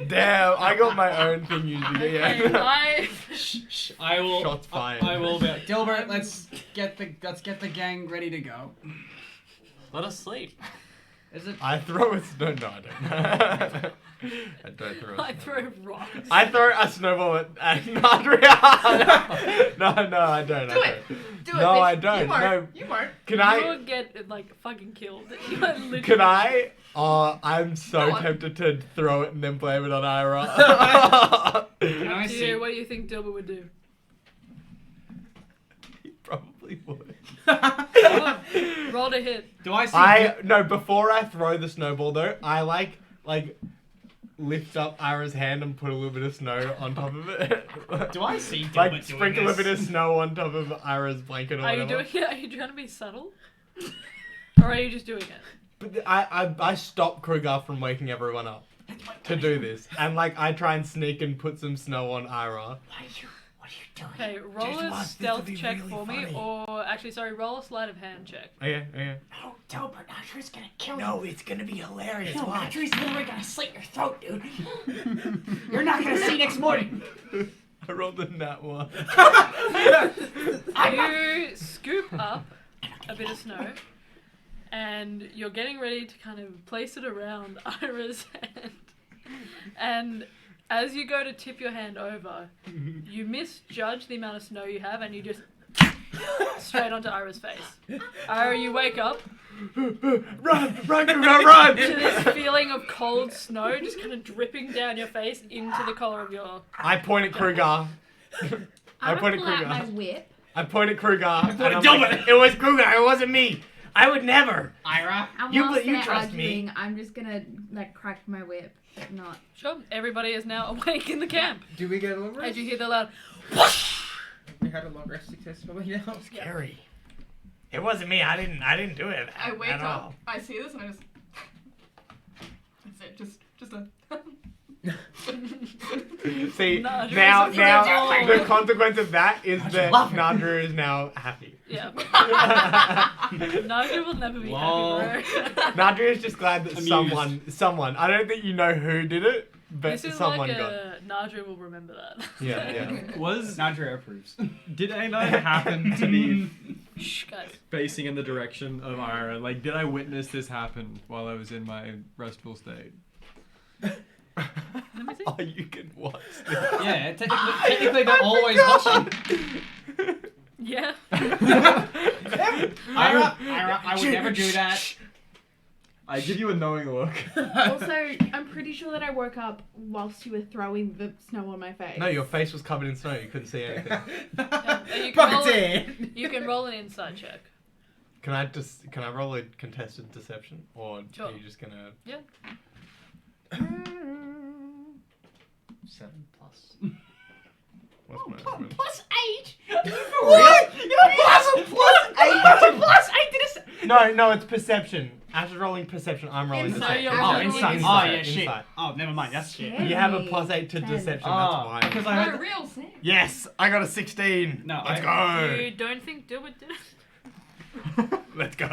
Damn, I got my own thing usually. Okay, Yeah. Shh, I will. Shots fired. I will be. Dilbert, let's get the gang ready to go. Let us sleep. Is it? I throw a snow. No, I don't. I don't throw. A I snowball. throw rocks. I throw a snowball at Nadria. No, I don't. Do it. Do it. No, bitch. I don't. You won't. No. You won't. Can You I? will get like fucking killed. You are literally- Can I? I'm so Go on. tempted to throw it and then blame it on Ira. Can I Up to see? you, what do you think Dilbert would do? He probably would. Roll to hit. Do I see? No, before I throw the snowball though, I like lift up Ira's hand and put a little bit of snow on top of it. Do I see Dilbert Like doing sprinkle a this? bit of snow on top of Ira's blanket or Are you whatever. doing it? Are you trying to be subtle? Or are you just doing it? But I stop Kruger from waking everyone up to do this, and like I try and sneak and put some snow on Ira. What are you doing? Okay, roll Just a watch, this stealth would be check really for me, funny. or actually, sorry, roll a sleight of hand check. Okay. No, Dilbert, Audrey's gonna kill you. No, it's gonna be hilarious. No, Watch. Audrey's literally gonna slit your throat, dude. You're not gonna see next morning. I rolled a nat one. You scoop up a bit of snow, and you're getting ready to kind of place it around Ira's hand. And as you go to tip your hand over, you misjudge the amount of snow you have, and you just straight onto Ira's face. Ira, you wake up Run, run! to this feeling of cold snow just kind of dripping down your face into the collar of your... I point at Kruger. I I'm point gonna at pull out my Kruger. whip. I point at Kruger. And I'm Dilbert. like, it was Kruger. It wasn't me. I would never. Ira, And You- whilst you they're trust me. arguing, I'm just gonna like crack my whip, but not. Sure, everybody is now awake in the camp. Do we get a long rest? As you hear the loud... We had a long rest successfully now. Scary. It wasn't me. I didn't do it. I wake at up, all. I see this, and I just. That's it. Just a. See, Nadra now is a the fool. consequence of that is I that love it. Nadra is now happy. Yeah. Nigel will never be Lol. happy, bro. Nadra is just glad that Amused. someone, I don't think you know who did it, but This is someone like got. Nadra will remember that. Yeah. Was Nadra approves. did A9 happen to be Shh, guys. facing in the direction of Ira? Like, did I witness this happen while I was in my restful state? Let me see. Oh, you can watch this. Yeah, technically they're always watching. Yeah. I would never do that. I give you a knowing look. Also, I'm pretty sure that I woke up whilst you were throwing the snow on my face. No, your face was covered in snow. You couldn't see anything. You can, roll Pocketed! you can roll an insight check. Can I roll a contested deception, or Sure. are you just gonna? 7 plus. What's my movement? Plus 8. What? Plus 8 did it? No, it's perception. Ash is rolling perception. I'm rolling Insight. deception. You're Oh, rolling insight. insight. Oh, yeah, shit. Insight. Oh, never mind. That's shit. You have a +8 to deception. That's why. Because I No, heard. real sense. Yes, I got a 16. No, Let's You don't think Dilbert did it? go. Let's go.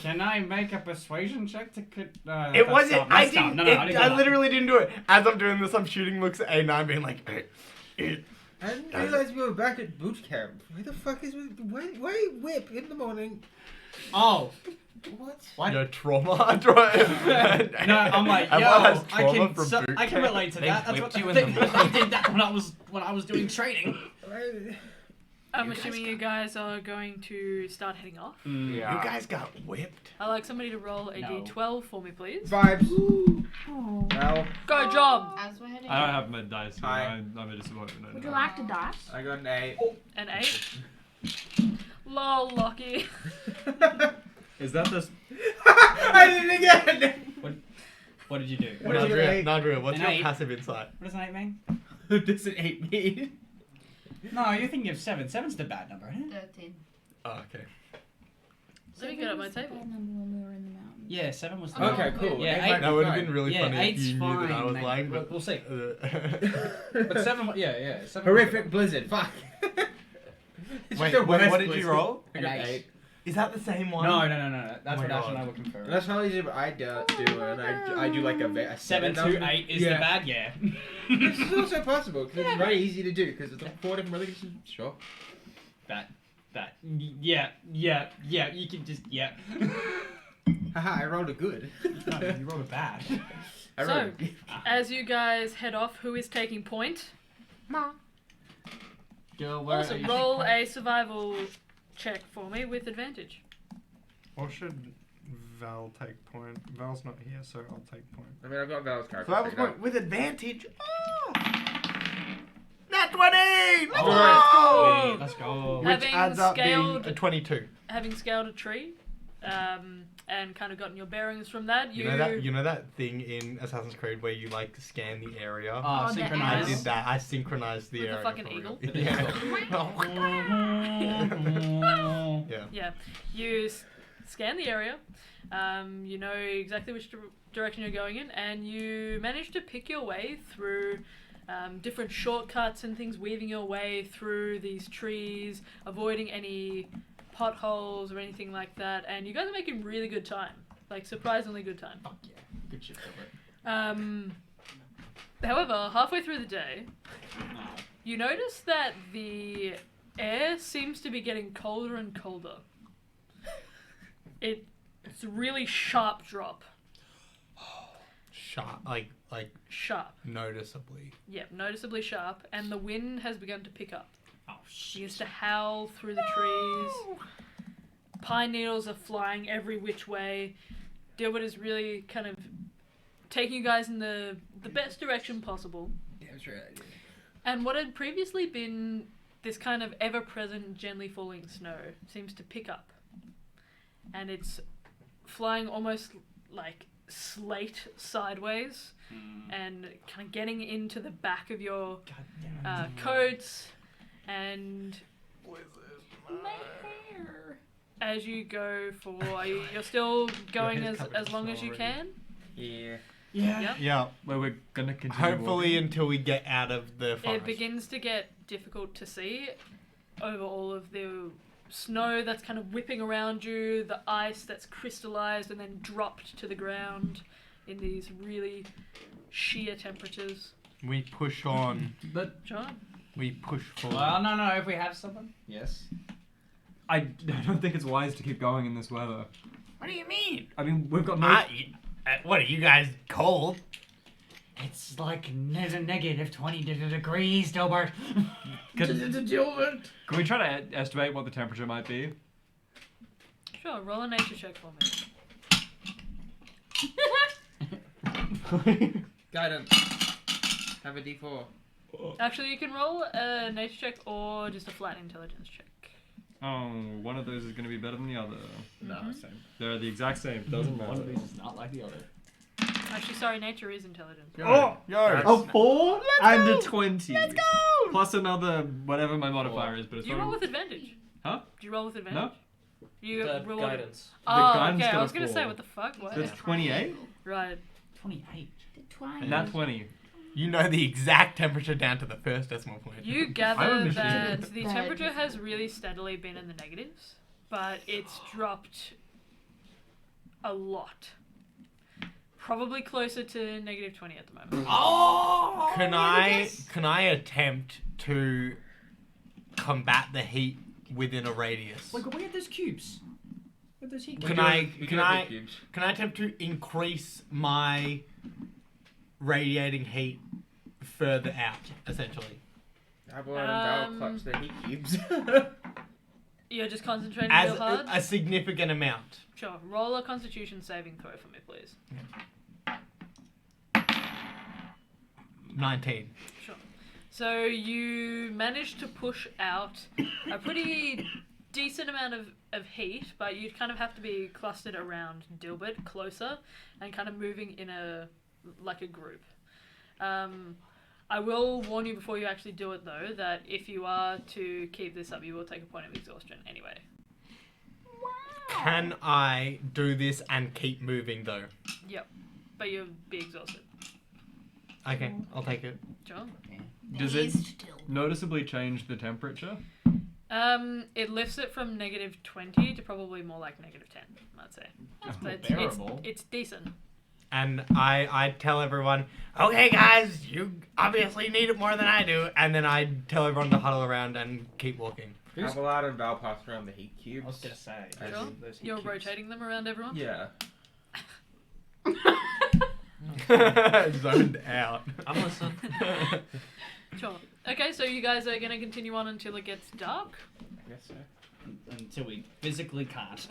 Can I make a persuasion check to? It wasn't. I didn't. No, I didn't. I literally didn't do it. As I'm doing this, I'm shooting looks at A9, being like, I didn't realize we were back at boot camp. Why the fuck is why whip in the morning? Oh. What? "Your trauma." No, I'm like, yo, Everyone has I trauma can, from so, boot I can camp. relate to They that. That's whipped what you in they, the they did that when I was doing training. I'm assuming you guys are going to start heading off. You guys got whipped. I'd like somebody to roll a No. d12 for me, please. Vibes. Oh. Well, Go, job! As we're heading. I don't have my dice. So Hi. I'm a disappointment. Would you like to dice? I got an 8. An 8. Lol, Lockie. Is that the? I did it again! What did you do? What did you Nadria, make? Nadria, what's An your 8. passive insight? What does an 8 mean? What does an 8 mean? No, you're thinking of 7. 7's the bad number, isn't it? 13. Oh, okay. Let me get up my table. When we were in the mountains. Yeah, 7 was the Okay, cool. Yeah, Eight eight- That would have fine. been really Yeah, funny if 8's you knew that I fine, was mate. lying, but We'll see. but But 7, yeah. 7 Horrific blizzard. Fuck. It's Wait, just a worse what did you blizzard. roll? I got An 8. eight. Is that the same one? No. That's Oh what my Ash God. and I were confirming. That's probably what I do, and I do like a 7 doesn't to it? 8 is the bad, yeah. This is also possible because it's very easy to do because it's like 4 different religions. Sure. That. Yeah. You can just, yeah. Haha, I rolled a good. No, you rolled a bad. I So, rolled a as you guys head off, who is taking point? Girl, where Also, are you? roll a survival check for me with advantage. Or should Val take point? Val's not here, so I'll take point. I mean, I've got Val's character. So that was figured point with advantage. Oh! Nat 20! Let's Oh, go! sweet, let's go. Which Having adds up being scaled- a 22. Having scaled a tree, and kind of gotten your bearings from that, You know that thing in Assassin's Creed where you like scan the area? Oh, Oh, the I synchronized. did that. I synchronized the With the area. fucking for eagle? real. Yeah. Yeah, you scan the area. You know exactly which direction you're going in, and you manage to pick your way through different shortcuts and things, weaving your way through these trees, avoiding any potholes or anything like that. And you guys are making really good time, like surprisingly good time. Fuck yeah. Good shit, Gilbert. However, halfway through the day, Oh. you notice that the air seems to be getting colder and colder. It's a really sharp drop. Sharp, like Sharp. noticeably. Yep, noticeably sharp, and the wind has begun to pick up. Oh, It shit. begins to howl through the trees. Pine needles are flying every which way. Dilbert is really kind of taking you guys in the best direction possible. Yeah, that's right. And what had previously been this kind of ever-present, gently falling snow seems to pick up. And it's flying almost like slate sideways and kind of getting into the back of your coats and as you go for you're still going hair's as covered in long snow as you already. can. Yeah. Yeah. Yep. Yeah. Where we're gonna continue. Hopefully walking. until we get out of the forest. It begins to get difficult to see over all of the snow that's kind of whipping around you, the ice that's crystallized and then dropped to the ground in these really sheer temperatures. We push on. But John? We push forward. Well, no. If we have something, yes. I don't think it's wise to keep going in this weather. What do you mean? I mean, we've got no. What are you guys cold? It's like negative 20 degrees, Dilbert. Can we try to estimate what the temperature might be? Sure, roll a nature check for me. Guidance. Have a D4. Actually, you can roll a nature check or just a flat intelligence check. Oh, one of those is going to be better than the other. No, same. They're the exact same. Doesn't matter. One of these is not like the other. Actually, sorry, nature is intelligence. Yo! A 4 and a 20. Let's go! Plus another whatever my modifier is, but it's Do you roll with advantage? Huh? Do you roll with advantage? No. You The roll guidance. Oh, guidance okay. got I a was gonna say, 4. what the fuck? What? That's 28 Right. 28. and not 20. You know the exact temperature down to the first decimal point. You I'm a gather machine. that the Bad. temperature has really steadily been in the negatives, but it's dropped a lot. Probably closer to negative 20 at the moment. Oh! Can I attempt to combat the heat within a radius? Look, we have those cubes. With those heat Can I attempt to increase my radiating heat further out, essentially? How about Val clutch the heat cubes? You're just concentrating As real hard? a significant amount. Sure. Roll a constitution saving throw for me, please. 19. Sure. So you managed to push out a pretty decent amount of heat, but you'd kind of have to be clustered around Dilbert closer and kind of moving in a group. I will warn you before you actually do it though that if you are to keep this up, you will take a point of exhaustion anyway. Can I do this and keep moving though? Yep. But you'll be exhausted. Okay, I'll take it. John? Does it noticeably change the temperature? It lifts it from negative 20 to probably more like negative 10, I'd say. That's But more bearable. it's decent. And I tell everyone, okay guys, you obviously need it more than I do. And then I tell everyone to huddle around and keep walking. Have a lot of Val pass around the heat cubes. I was gonna say. As Sure. in those heat You're cubes. rotating them around everyone? Yeah. Zoned out. I'm listening. Sure. Okay, so you guys are going to continue on until it gets dark? I guess so. Until we physically can't.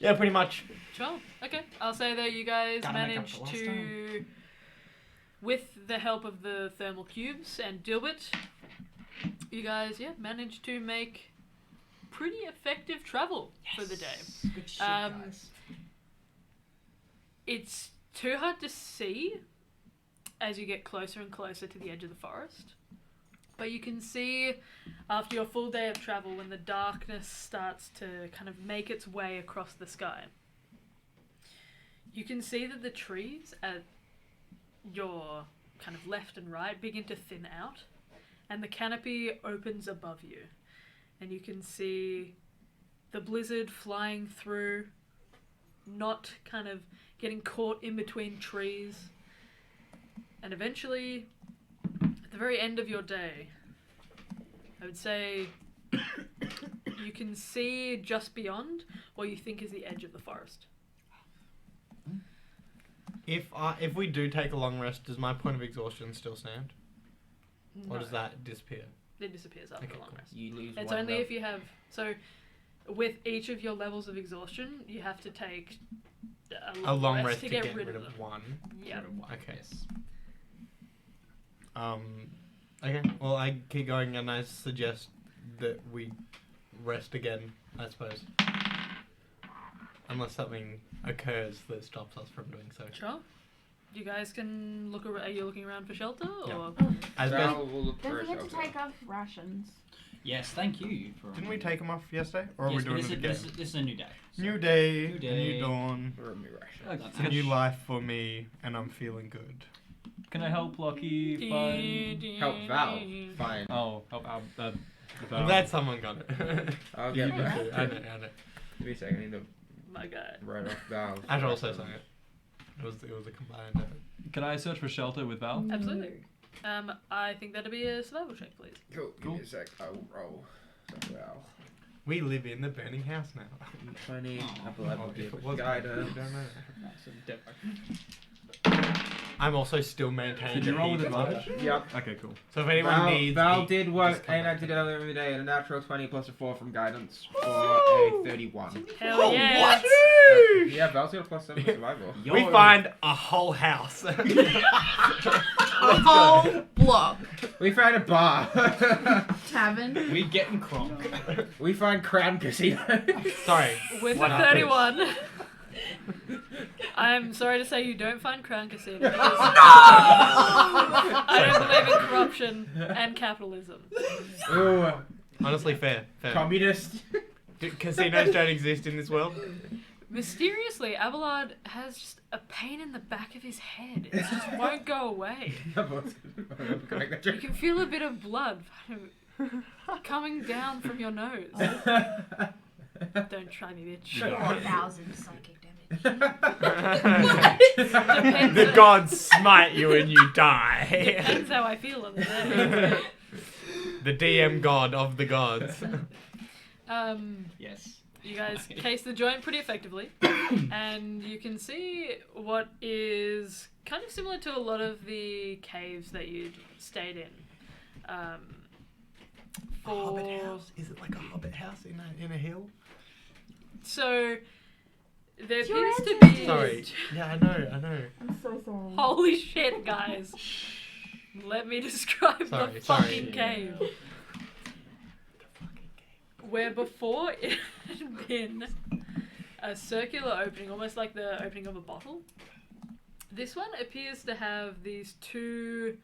Yeah, pretty much. Sure. Okay. I'll say that you guys Gotta make up managed for lost to, with the help of the thermal cubes and Dilbert, you guys, managed to make pretty effective travel for the day. Good shit, Um, guys. It's too hard to see as you get closer and closer to the edge of the forest. But you can see after your full day of travel when the darkness starts to kind of make its way across the sky. You can see that the trees at your kind of left and right begin to thin out and the canopy opens above you. And you can see the blizzard flying through, not kind of getting caught in between trees. And eventually, at the very end of your day, I would say you can see just beyond what you think is the edge of the forest. If we do take a long rest, does my point of exhaustion still stand? Or does that disappear? It disappears after Okay, a long cool. rest. You lose It's one only level. if you have... So, with each of your levels of exhaustion, you have to take A long rest to get rid of them. one. Yeah. Okay. Okay. Well, I keep going, and I suggest that we rest again. I suppose, unless something occurs that stops us from doing so. Sure. You guys can look around. Are you looking around for shelter? Yeah. Or As Val best, will look for Don't a forget to shelter. take off rations. Yes, thank you for. Didn't we take them off yesterday? Or are Yes, we doing but it again? this is a new day. so- New day, New a day. new dawn, Or a new ration. Okay. it's a new life for me, and I'm feeling good. Can I help Lucky find? Help Val. Fine. Oh, help Al. I'm glad someone got it. I'll You get did Val. too, I know. Give me a second. I need to My God. write off Val. I should also say it. It was a combined effort. Can I search for shelter with Val? Absolutely. I think that'd be a survival check, please. Cool. Give me a sec. I will roll. So Val. We live in the burning house now. 20. Oh. Up 11. Oh, if it Give wasn't, guidance. I don't know. That's a demo. I'm also still maintaining. Did you the roll with heat. advantage? Yep. Okay, cool. So if anyone needs, Val heat, did what just come and I back did to earlier in the day, and a natural 20 plus a 4 from guidance for a 31. Hell yeah. Yeah, Val's got a plus 7 survival. me. We find a whole house. A whole block. We found a bar. Tavern. We getting crunk. We find Crown Casino. Sorry. With what a happened? 31. I'm sorry to say you don't find Crown Casino. because I don't believe in corruption and capitalism. Ooh, Honestly, fair. communist. Casinos don't exist in this world. Mysteriously, Abelard has just a pain in the back of his head. It just won't go away. You can feel a bit of blood coming down from your nose. Don't try me, bitch. 4,000 psychic damage. The gods smite you and you die. Depends how I feel on the day. The DM god of the gods. Yes. You guys case the joint pretty effectively, and you can see what is kind of similar to a lot of the caves that you'd stayed in. Hobbit house? Is it like a hobbit house in a hill? So there Your appears to be. Sorry. Yeah, I know. I'm so sorry. Holy shit, guys! Let me describe Sorry, the sorry. fucking cave. Where before it had been a circular opening, almost like the opening of a bottle. This one appears to have these two.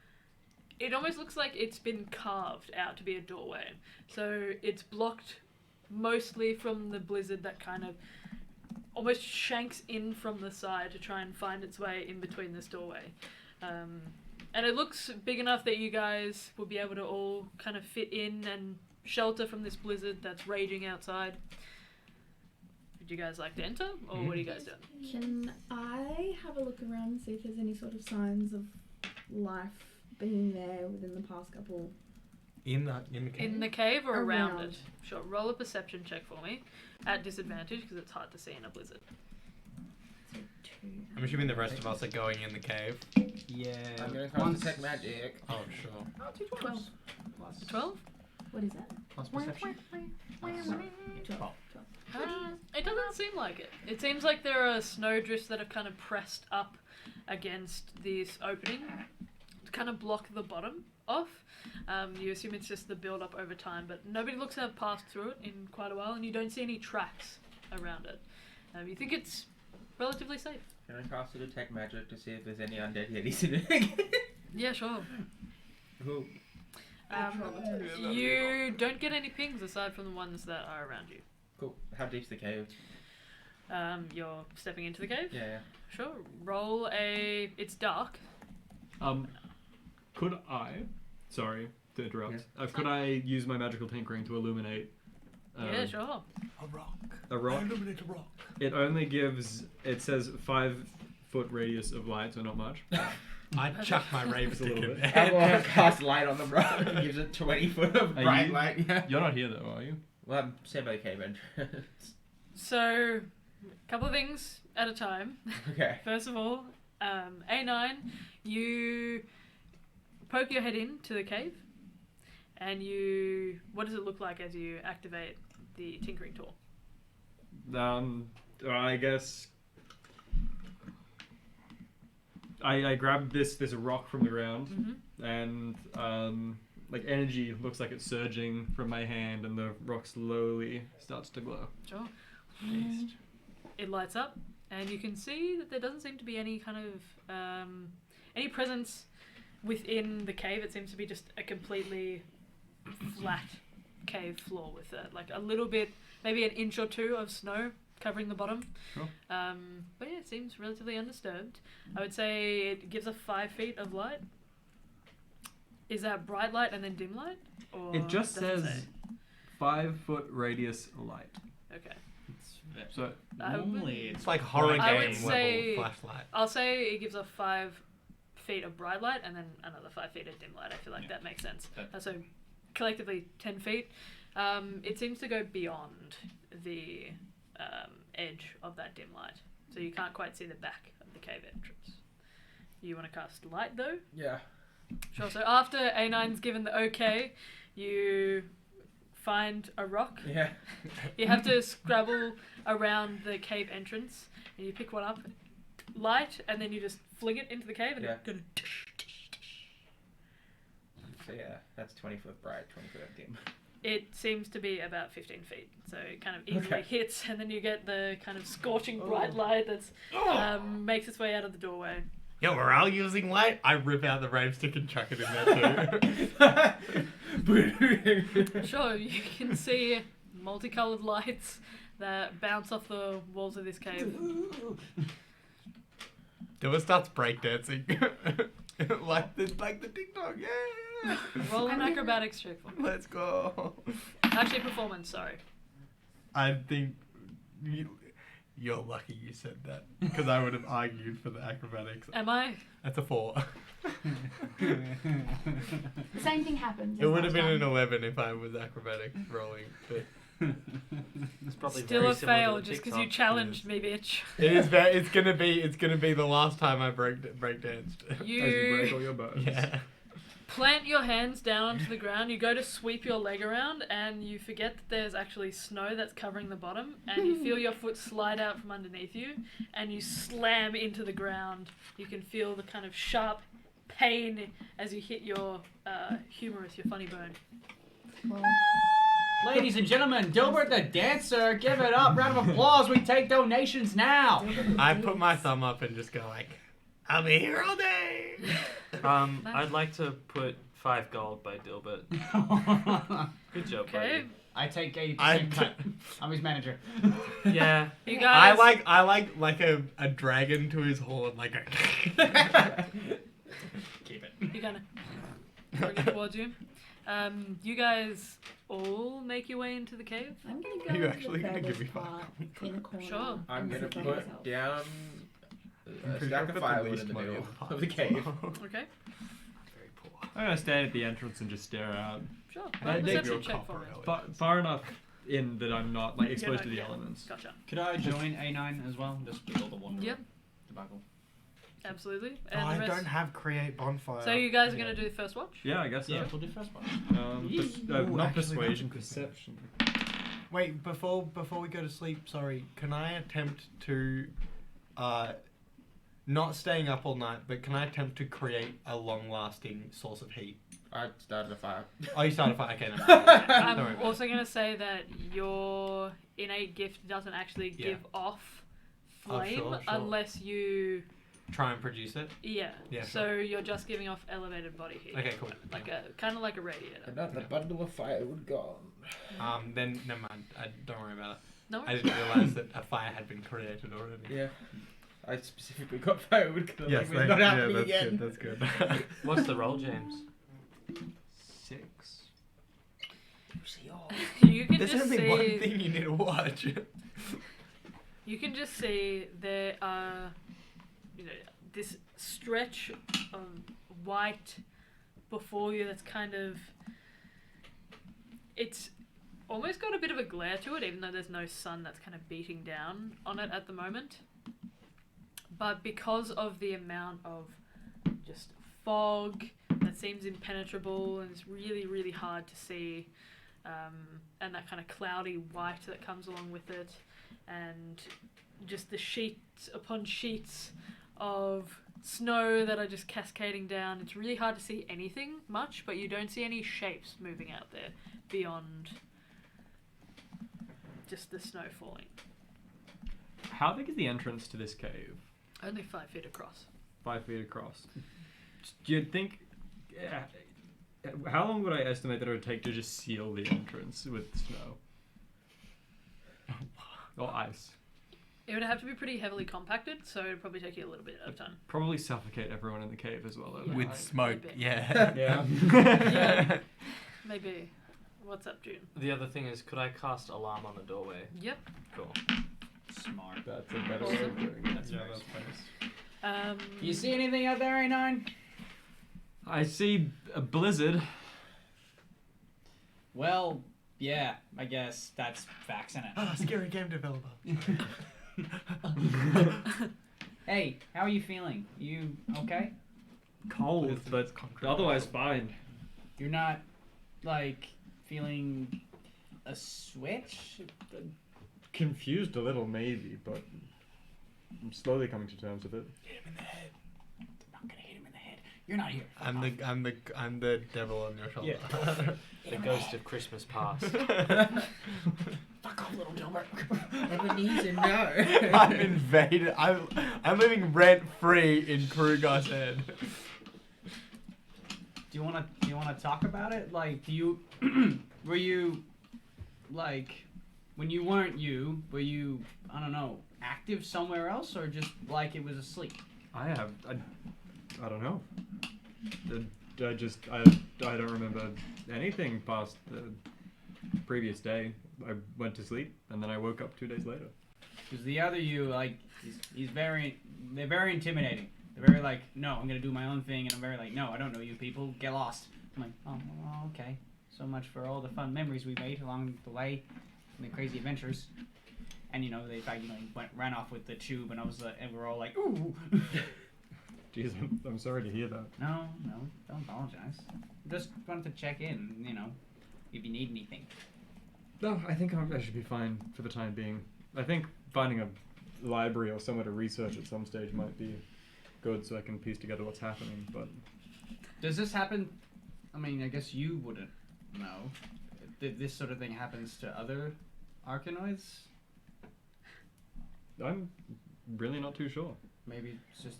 It almost looks like it's been carved out to be a doorway. So it's blocked mostly from the blizzard that kind of almost shanks in from the side to try and find its way in between this doorway. And it looks big enough that you guys will be able to all kind of fit in and shelter from this blizzard that's raging outside. Would you guys like to enter, or what are you guys doing? Can I have a look around and see if there's any sort of signs of life being there within the past couple? In the cave? In the cave or around Around. it? Sure, roll a perception check for me. At disadvantage, because it's hard to see in a blizzard. So 2. I'm assuming the rest of us are going in the cave. Yeah. I'm gonna cast detect magic. Oh, sure. 12. 12? What is that? Plus perception. 12. It doesn't seem like it. It seems like there are snowdrifts that are kind of pressed up against this opening to kind of block the bottom off. You assume it's just the build up over time, but nobody looks to have passed through it in quite a while, and you don't see any tracks around it. You think it's relatively safe. Can I cast a detect magic to see if there's any undead yetis in it? Yeah, sure. Cool. You don't get any pings aside from the ones that are around you. Cool. How deep's the cave? You're stepping into the cave? Yeah. Sure. Roll a... It's dark. Could I? Sorry to interrupt. Could I use my magical tinkering to illuminate? Yeah, sure. A rock. A rock. Illuminate a rock. It only gives. It says 5-foot radius of light, so not much. I'd chuck my rave Just a little stick in bit. I will there. cast light on the rock and gives it 20 foot of Are bright you- light. Yeah. You're not here though, are you? Well, I'm staying by the cave entrance. So, a couple of things at a time. Okay. First of all, A9, you poke your head into the cave, and you... What does it look like as you activate the tinkering tool? I guess I grabbed this rock from the ground, Mm-hmm. and like energy looks like it's surging from my hand, and the rock slowly starts to glow. Sure. It lights up, and you can see that there doesn't seem to be any kind of any presence within the cave. It seems to be just a completely flat cave floor with it, like a little bit, maybe an inch or two of snow covering the bottom. Sure. But yeah, it seems relatively undisturbed. I would say it gives off 5 feet of light. Is that bright light and then dim light? Or It just does it says say? 5-foot radius light. Okay. So Normally It's like horror I would game say- level flashlight. I'll say it gives off 5 feet of bright light and then another 5 feet of dim light. I feel like Yeah. that makes sense. That- So collectively 10 feet. It seems to go beyond the edge of that dim light. So you can't quite see the back of the cave entrance. You want to cast light though? Yeah. Sure. So after A9's given the okay, you find a rock. Yeah. You have to scrabble around the cave entrance, and you pick one up, light, and then you just fling it into the cave, and Yeah. it goes. So yeah, that's 20 foot bright, 20 foot dim. It seems to be about 15 feet, so it kind of easily Okay. hits, and then you get the kind of scorching bright Oh. light that's makes its way out of the doorway. Yo, we're all using light. I rip out the rainstick and chuck it in there too. Sure, you can see multicolored lights that bounce off the walls of this cave. Dilla starts breakdancing. like the ding dong, yeah. Roll an acrobatics check for me. Let's go. Actually, performance, sorry. I think you're lucky you said that because I would have argued for the acrobatics. Am I? That's a 4. The same thing happens. It would have been an 11 if I was acrobatic rolling, but It's probably Still very a similar fail to the just because you TikTok. challenged me, bitch. it is. It's gonna be the last time I break danced. as you break all You your bones. Yeah. plant your hands down onto the ground, you go to sweep your leg around, and you forget that there's actually snow that's covering the bottom, and you feel your foot slide out from underneath you, and you slam into the ground. You can feel the kind of sharp pain as you hit your humerus, your funny bone. Well, Ladies and gentlemen, Dilbert the dancer, give it up. Round of applause. We take donations now. I put my thumb up and just go like, I'll be here all day. I'd like to put 5 gold by Dilbert. Good job, Okay, I take 80% I- cut. I'm his manager. buddy. Yeah. you guys. I like a dragon to his horn, like a. Keep it. You're gonna bring it towards you. You guys all make your way into the cave. I'm gonna Are go you into actually the gonna give furthest me part in a corner. Sure. I'm and gonna sit by put myself. down I'm a pretty stack sure of I put the firewood least in the money middle in the pot of the as cave. well. Okay, Very poor. I'm gonna stand at the entrance and just stare out. sure. I Roll a dig perception your check for me. copper Far enough in that I'm not like Yeah, exposed no, to the yeah. elements. Gotcha. Could I join A9 as well? Just with all the wonder Yep. debacle. Absolutely. Oh, And I the rest. don't have create bonfire. So you guys are gonna do the first watch? Yeah, I guess so. Yeah, we'll do first one. Ooh, Not actually, persuasion, that's a good perception. Wait, before we go to sleep, sorry, can I attempt to, not staying up all night, but can I attempt to create a long-lasting source of heat? I started a fire. Oh, you started fire. Okay, never mind. Don't worry I'm about also going to say that your innate gift doesn't actually Yeah. give off Oh, flame sure. unless you. it. Try and produce it. Yeah. Yeah, So you're just giving off elevated body heat. Okay, cool. Like a kind of like a radiator. Another bundle of firewood gone. Then never mind. Don't worry about it. No. I didn't realize that a fire had been created already. Yeah. I specifically got firewood because Yes, it's not happening that's again. good. That's good. What's the roll, James? 6. You can There's just only see. one thing you need to watch. You can just see there are, this stretch of white before you that's kind of. It's almost got a bit of a glare to it, even though there's no sun that's kind of beating down on it at the moment. But because of the amount of just fog that seems impenetrable and it's really, really hard to see, and that kind of cloudy white that comes along with it, and just the sheets upon sheets of snow that are just cascading down, it's really hard to see anything much, but you don't see any shapes moving out there beyond just the snow falling. How big is the entrance to this cave? Only 5 feet across. 5 feet across. Do you think How long would I estimate that it would take to just seal the entrance with snow? Or ice? It would have to be pretty heavily compacted, so it'd probably take you a little bit of time. Probably suffocate everyone in the cave as well. Yeah. With Right. smoke, Maybe. yeah. Yeah. Maybe. What's up, June? The other thing is, could I cast alarm on the doorway? Yep. Cool. Smart. That's a better way of doing it. That's very Um, You see anything out there, A9? I see a blizzard. Well, yeah, I guess that's facts, innit? Ah, scary game developer. Hey, how are you feeling? You okay? Cold, but otherwise fine. You're not, like, feeling a switch? Confused a little, maybe, but I'm slowly coming to terms with it. Hit him in the head. I'm not gonna hit him in the head. You're not here. I'm the devil on your shoulder. The ghost of Christmas past. Fuck off, little Gilbert. Ebenezer, no. I'm invaded. I'm living rent free in Kruger's head. Do you wanna talk about it? Like, do you were you like when you weren't you? Were you, I don't know, active somewhere else, or just like it was asleep? I don't know. I don't remember anything past the previous day. I went to sleep and then I woke up 2 days later. Because the other you, like, they're very intimidating. They're very like, no, I'm gonna do my own thing, and I'm very like, no, I don't know you people, get lost. I'm like, oh, well, okay. So much for all the fun memories we made along the way, and the crazy adventures. And they ran off with the tube, and and we're all like, ooh. Jeez, I'm sorry to hear that. No, don't apologize. Just wanted to check in, if you need anything. No, I think I should be fine for the time being. I think finding a library or somewhere to research at some stage might be good, so I can piece together what's happening, but... Does this happen? I mean, I guess you wouldn't know. This sort of thing happens to other Arkanoids? I'm really not too sure. Maybe it's just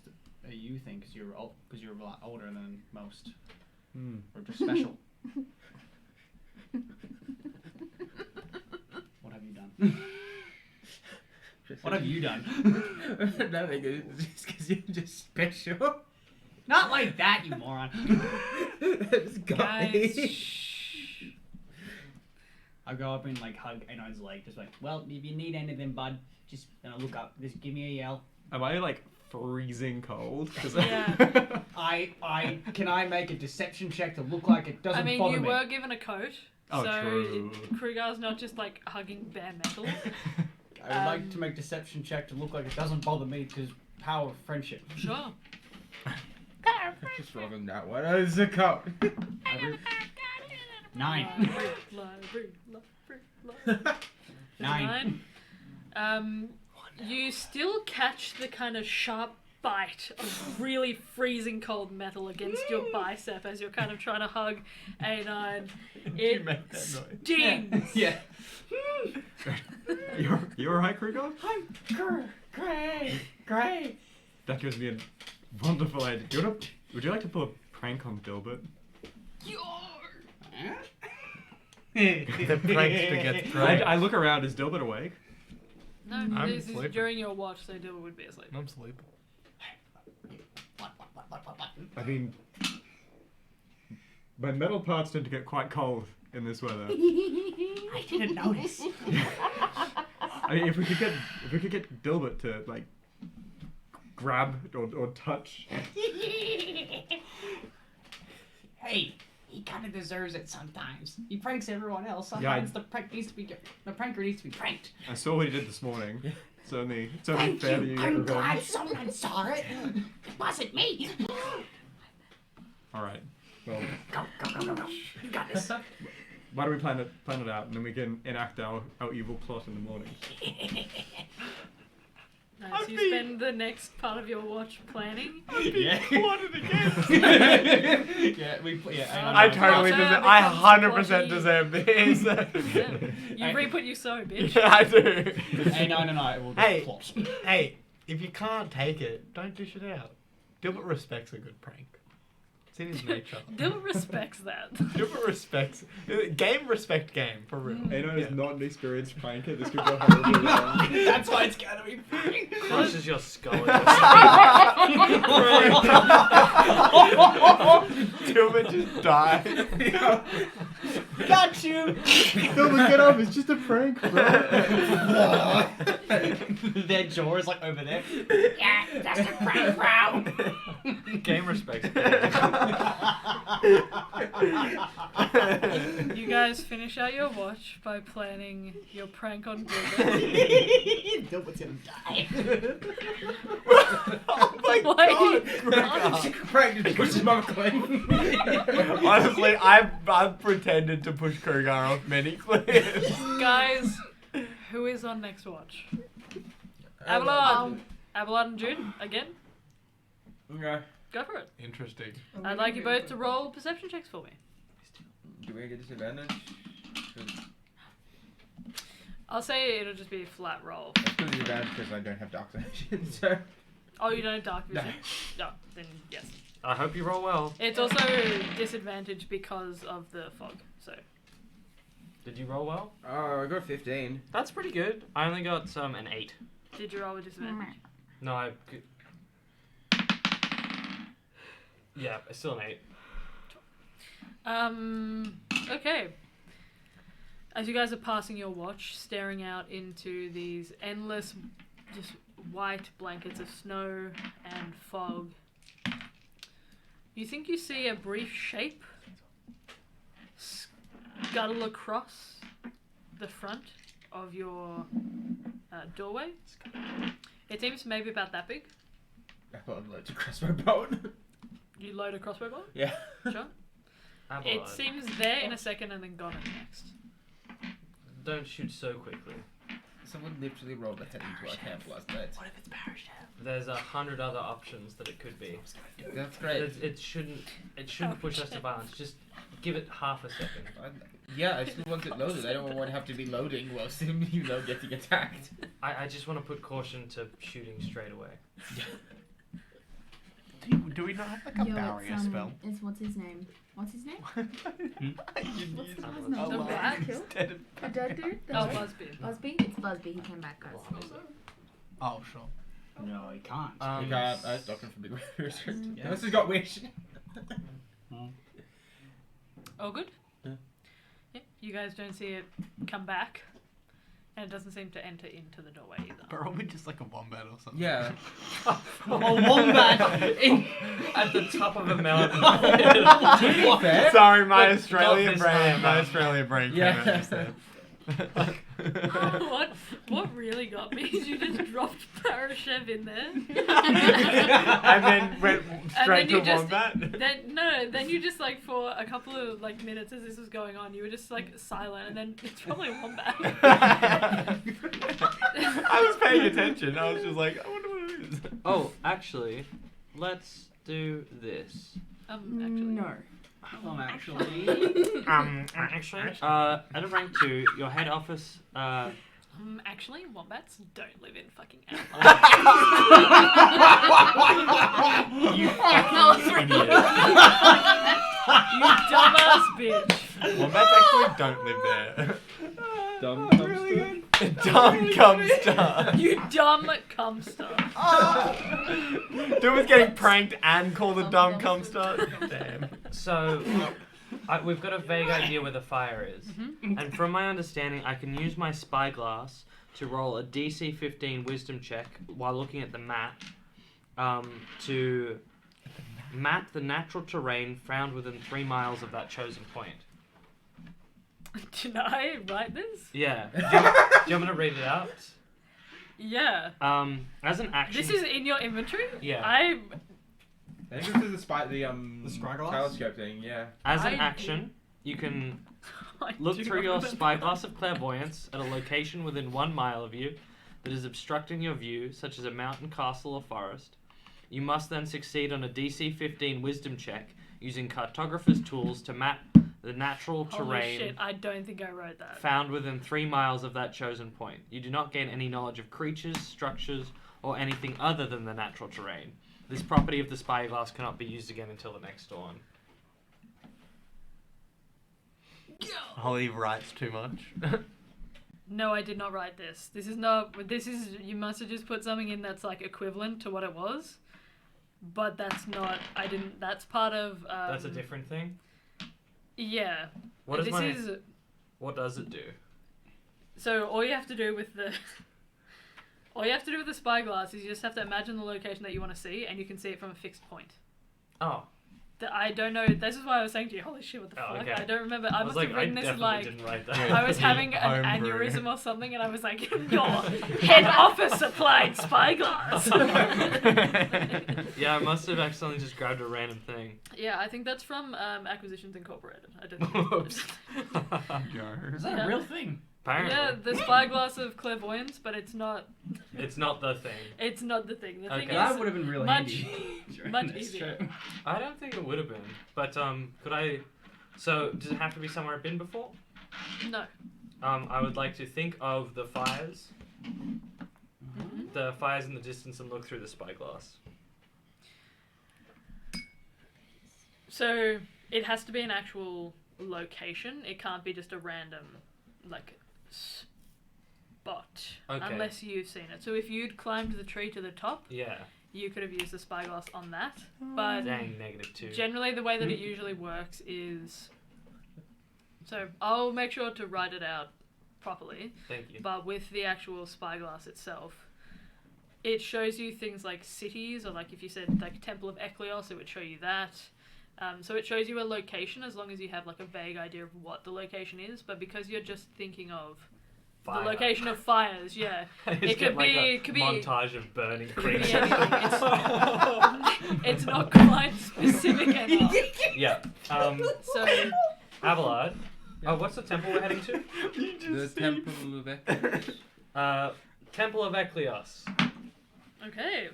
a you thing, because you're a lot older than most. Hmm. Or just special. What have you done? What have you done? Nothing. It's just because you're just special. Not like that, you moron. It's got me. Guys, I'll go up and hug Anon's leg, just like, well, if you need anything, bud, just look up. Just give me a yell. Am I freezing cold? 'Cause Yeah. Can I make a deception check to look like it doesn't bother you me? were given a coat, Oh, so true. Kruger's not just hugging bare metal. I would like to make deception check to look like it doesn't bother me because power of friendship. Sure. Just rolling that one. Oh, it's a cup. 9. Library. 9. You still catch the kind of sharp bite of really freezing cold metal against your bicep as you're kind of trying to hug A9. It make that noise? stings. Yeah. You're alright, Kruger? I'm great. That gives me a wonderful idea. Would you like to pull a prank on Dilbert? The prankster gets pranked. I look around, is Dilbert awake? No, I'm this is sleeping. during your watch, so Dylan would be asleep. I'm sleeping. I mean, my metal parts tend to get quite cold in this weather. I didn't notice. I mean, if we could get Dilbert to grab or touch. Hey, he kind of deserves it sometimes. He pranks everyone else. Sometimes the pranker needs to be pranked. I saw what he did this morning. It's only Thank fair that you. you get I'm glad revenge. someone saw it. It wasn't me. All right. Well, Go. You got this. why don't we plan it out, and then we can enact our evil plot in the morning. Nice. You spend the next part of your watch planning. Yeah. Plotted again. I I totally deserve. I 100% deserve this. Yeah. You reap what you sow, bitch. Yeah, I do. Hey, no, it will Hey. just plot. Hey, if you can't take it, don't dish it out. Dilbert respects a good prank. It's in his nature. Dill respects that. Dilbert respects game. Respect game for real. Anon Yeah. is not an experienced pranker. This could go horribly wrong. That's why it's gotta be free. Crushes your skull. Dilbert just died. Got you. Dilbert, get up! It's just a prank, bro. Their jaw is like over there. Yeah, that's a prank round. Game respects. You guys finish out your watch by planning your prank on Gilbert. Dilbert's gonna die. Oh my Why? god! Frank just pushes Mama clean. Honestly, I've pretended to push Kurgar off many cliffs. Guys, who is on next watch? Abelard. Abelard and June again. Okay. Go for it. Interesting. I'd like you both to roll perception checks for me. Do we get disadvantage? I'll say it'll just be a flat roll. That's good disadvantage because I don't have dark vision. So. Oh, you don't have dark vision? No. Then yes. I hope you roll well. It's also disadvantage because of the fog. So Did you roll well? Oh, I got 15. That's pretty good. I only got an 8. did you roll with disadvantage? No, I. Yeah, it's still an 8. Okay. As you guys are passing your watch, staring out into these endless, just white blankets of snow and fog, you think you see a brief shape scuttle across the front of your doorway. It seems maybe about that big. I thought I'd like to crossbow bolt. You load a crossbow bolt? Yeah. Sure. It seems there in a second and then gone in the next. Don't shoot so quickly. Someone literally rolled a head into our camp last night. What if it's parachute? There's 100 other options that it could be. That's great. It shouldn't push us to violence. Just give it half a second. Yeah, I still want it loaded. I don't want to have to be loading whilst getting attacked. I just want to put caution to shooting straight away. Do we not have like a barrier spell? It's what's his name? What's his name? What's his name? The rat? The dead dude? Oh, Busby. Busby? It's Busby. He came back, guys. Oh, sure. No, he can't. You can't. I stopped him from being weird. Yeah. This has got wish. Oh, good? Yeah. Yeah. You guys don't see it come back, and it doesn't seem to enter into the doorway either. Probably just like a wombat or something. Yeah. A wombat At the top of a mountain. Fair. Sorry, my But Australian not this brain. time, My man. Australian brain Yeah. came out instead. What really got me is you just dropped Parashev in there. And then went straight then you to just- wombat. Then you just like for a couple of like minutes as this was going on, you were just like silent, and then it's probably a wombat. I was paying attention. I was just like, I wonder what it is. Oh, actually, let's do this. Actually. No. actually. Actually, at a rank 2, your head office. Actually, wombats don't live in fucking Alabama. You fucking idiot. You dumbass bitch. Wombats actually don't live there. Dumb Really dumb cumster. You dumb cumster. Dude was getting pranked and called a dumb cumster. Damn. So, we've got a vague idea where the fire is. And from my understanding, I can use my spyglass to roll a DC 15 wisdom check while looking at the map to map the natural terrain found within 3 miles of that chosen point. Did I write this? Yeah. Do you want me to read it out? Yeah. As an action... This is in your inventory? Yeah. I think this is the scryglass? telescope thing, yeah. As an I action, you can I look do through not your remember. spyglass of clairvoyance at a location within 1 mile of you that is obstructing your view, such as a mountain, castle, or forest. You must then succeed on a DC 15 wisdom check using cartographer's tools to map the natural Holy terrain shit, I don't think I wrote that. found within 3 miles of that chosen point. You do not gain any knowledge of creatures, structures, or anything other than the natural terrain. This property of the spyglass cannot be used again until the next dawn. Holly writes too much. No, I did not write this. This is not. This is. You must have just put something in that's like equivalent to what it was. But that's not. I didn't. That's part of. That's a different thing. Yeah. What is this my? is. What does it do? So all you have to do with the. All you have to do with the spyglass is you just have to imagine the location that you want to see, and you can see it from a fixed point. Oh. I don't know. This is why I was saying to you, holy shit, what the fuck? Okay. I don't remember. I was must have written I this definitely like didn't write that. I was having an Homebrew. aneurysm or something, and I was like, your head office applied spyglass. Yeah, I must have accidentally just grabbed a random thing. Yeah, I think that's from Acquisitions Incorporated. I don't think Whoops. Is that Yeah. a real thing? Apparently. Yeah, the spyglass of clairvoyance, but it's not. It's not the thing. It's not the thing. The thing Okay. That is would have been really much, handy. during much this easier. trip. I don't think it would have been. But could I? So does it have to be somewhere I've been before? No. I would like to think of the fires. Mm-hmm. The fires in the distance and look through the spyglass. So it has to be an actual location. It can't be just a random, like, spot. Okay. Unless you've seen it. So if you'd climbed the tree to the top, Yeah. you could have used the spyglass on that. But Dang, -2. generally the way that it usually works is... So I'll make sure to write it out properly. Thank you. But with the actual spyglass itself, it shows you things like cities, or like if you said like Temple of Eklios, it would show you that. So it shows you a location as long as you have like a vague idea of what the location is. But because you're just thinking of Fire. the location of fires, yeah, it could like be a it could be montage of burning could be creatures. anything. It's not quite specific enough. Yeah. So Abelard. Oh, what's the temple we're heading to? The temple of Eklios. Temple of Eklios. okay,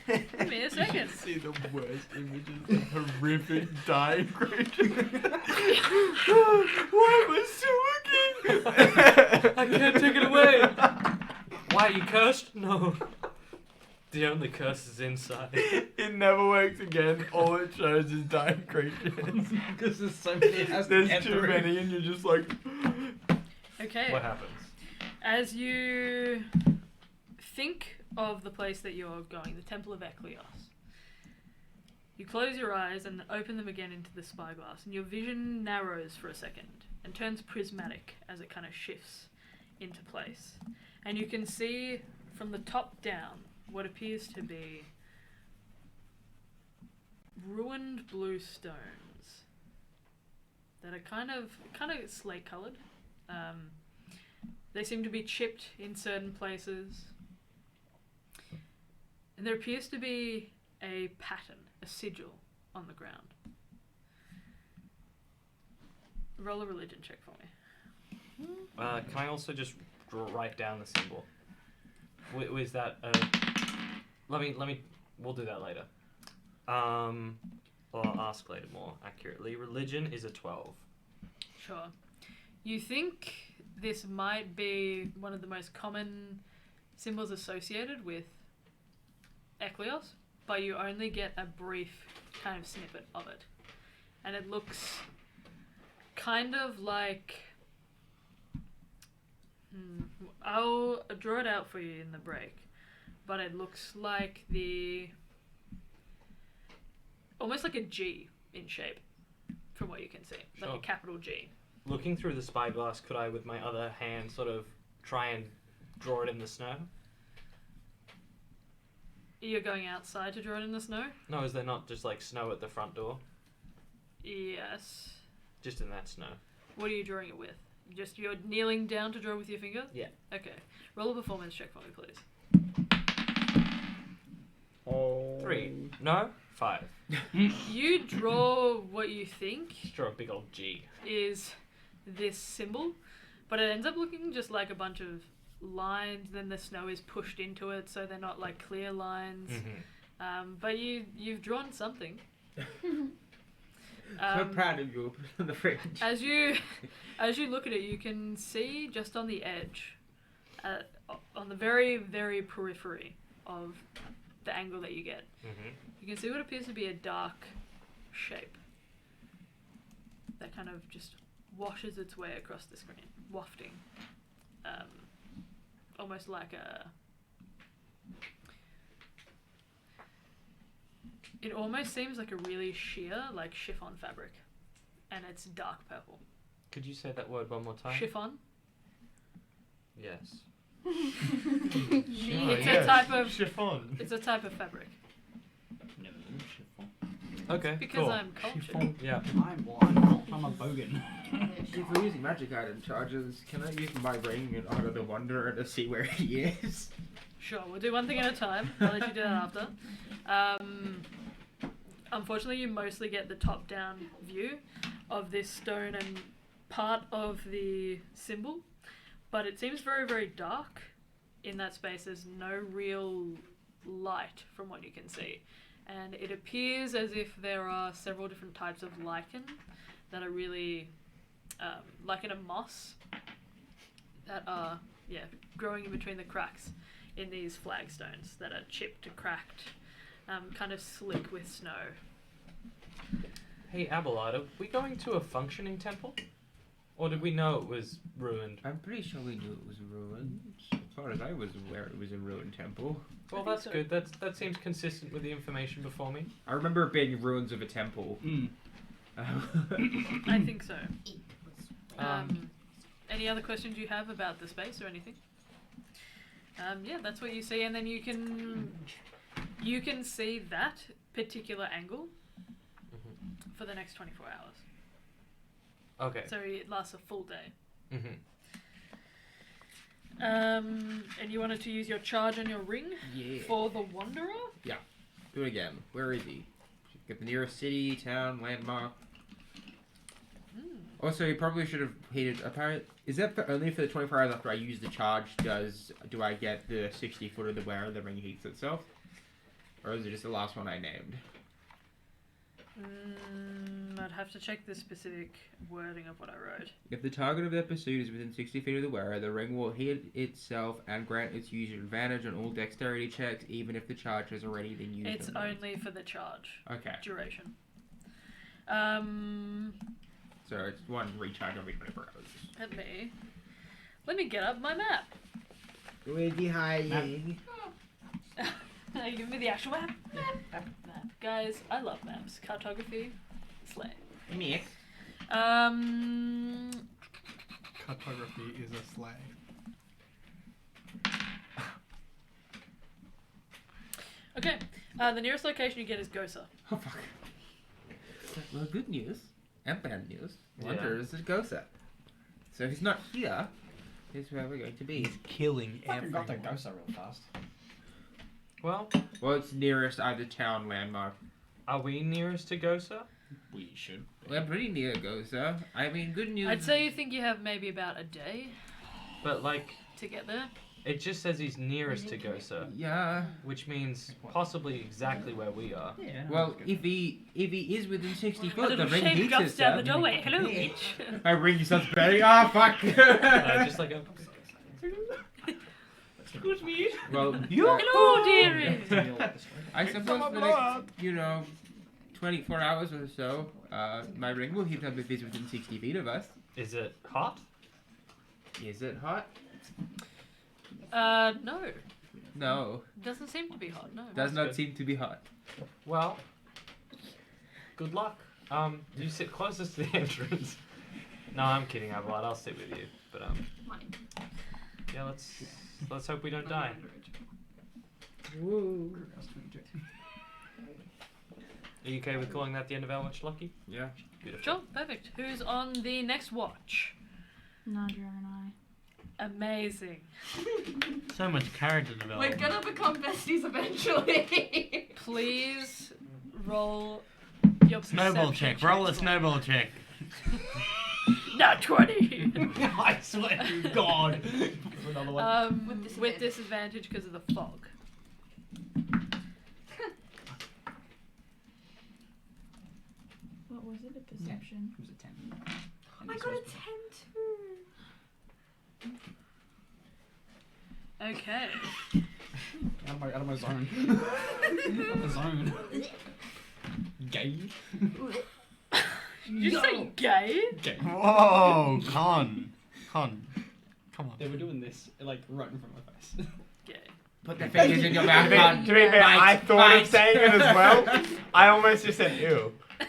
give me a second. See the worst images of horrific dying creatures. Why am I still looking? I can't take it away. Why, are you cursed? No. The only curse is inside. It never works again. All it shows is dying creatures. Because there's so many. it has to There's get too through. many, and you're just like. Okay. What happens? As you think of the place that you're going, the Temple of Eklios, you close your eyes and open them again into the spyglass, and your vision narrows for a second and turns prismatic as it kind of shifts into place. And you can see from the top down what appears to be ruined blue stones that are kind of slate coloured. They seem to be chipped in certain places. And there appears to be a pattern, a sigil, on the ground. Roll a religion check for me. Can I also just write down the symbol? Was that Let me. We'll do that later. Or I'll ask later more accurately. Religion is a 12. Sure. You think this might be one of the most common symbols associated with Eklios, but you only get a brief kind of snippet of it. And it looks kind of like... I'll draw it out for you in the break. But it looks like almost like a G in shape, from what you can see. Like a Sure. capital G. Looking through the spyglass, could I, with my other hand, sort of try and draw it in the snow? You're going outside to draw it in the snow? No, is there not just like snow at the front door? Yes. Just in that snow. What are you drawing it with? Just you're kneeling down to draw with your finger? Yeah. Okay. Roll a performance check for me, please. 3. No? 5. You draw what you think Just draw a big old G. is this symbol, but it ends up looking just like a bunch of lines. Then the snow is pushed into it, so they're not like clear lines. Mm-hmm. But you've drawn something. So proud of you. Put it on the fridge. As you look at it, you can see just on the edge, on the very, very periphery of the angle that you get. Mm-hmm. You can see what appears to be a dark shape that kind of just washes its way across the screen, wafting, almost like a. It almost seems like a really sheer, like chiffon fabric, and it's dark purple. Could you say that word one more time? Chiffon. Yes. It's a type of chiffon. It's a type of fabric. Never heard of chiffon. Okay. Because cool. I'm cultured. Chiffon. Yeah. I'm a bogan. If we're using magic item charges, can I use my ring in Honor the Wanderer to see where he is? Sure, we'll do one thing at a time. I'll let you do that after. Unfortunately, you mostly get the top-down view of this stone and part of the symbol, but it seems very, very dark in that space. There's no real light from what you can see, and it appears as if there are several different types of lichen that are really lichen and moss that are growing in between the cracks in these flagstones that are chipped and cracked, kind of slick with snow. Hey, Abelard, are we going to a functioning temple? Or did we know it was ruined? I'm pretty sure we knew it was ruined. As far as I was aware, it was a ruined temple. Well, that's good. That seems consistent with the information before me. I remember it being ruins of a temple. I think so. Any other questions you have about the space or anything? Yeah, that's what you see, and then you can see that particular angle for the next 24 hours. Okay. So it lasts a full day. Mm-hmm. And you wanted to use your charge on your ring for the Wanderer? Yeah. Do it again. Where is he? Get the nearest city, town, landmark. Also, you probably should have hated. Apparently, is that only for the 24 hours after I use the charge? Do I get the 60 foot of the wearer the ring heats itself, or is it just the last one I named? I'd have to check the specific wording of what I wrote. If the target of their pursuit is within 60 feet of the wearer, the ring will hit itself and grant its user advantage on all dexterity checks, even if the charge has already been used. It's only for the charge. Okay. Duration. So it's one recharge every 24 hours. Let me get up my map. Give me the actual map. Map. Guys, I love maps. Cartography, slay. Yes. Cartography is a slay. Okay, the nearest location you get is Gosa. Oh fuck. Well, good news and bad news. Wanderer is at Gosa. So if he's not here, here's where we're going to be. He's killing I got everyone. to Gosa real fast. Well, it's nearest either town landmark. are we nearest to Gosa? We should. We're pretty near Gosa. I mean, good news. I'd say you think you have maybe about a day But like, to get there. it just says he's nearest to Gosa, Yeah. which means possibly exactly where we are. Yeah. Well, if he is within 60 A foot, the little ring shape heats drops down the itself. doorway. Hello, bitch. My ring starts burning. Ah, fuck. Just like a. Excuse me. Well, Hello, dearie. I suppose for the next, 24 hours or so, my ring will heat up if he's within 60 feet of us. Is it hot? Is it hot? No. No. Doesn't seem to be hot, no. Does not good. seem to be hot. Well, good luck. You sit closest to the entrance. No, I'm kidding, Abelard. I'll sit with you. But yeah, let's hope we don't die. Woo. Are you okay with calling that the end of our watch, Lucky? Yeah. Beautiful. Sure, perfect. Who's on the next watch? Nadia and I. Amazing. So much character We're development. gonna become besties eventually. Please roll your Snowball perception check. Roll a checks. snowball check. Not 20. I swear to God. Another one. With disadvantage because of the fog. What was it? A perception? It was a 10. I got a 10 too. Okay. Out of my zone. Out of my zone. Gay. Did you say gay? Gay. Whoa, Con. Come on. They were doing this like right in front of my face. Gay. Put the fingers in your mouth. To be fair, I thought bite. of saying it as well. I almost just said ew. The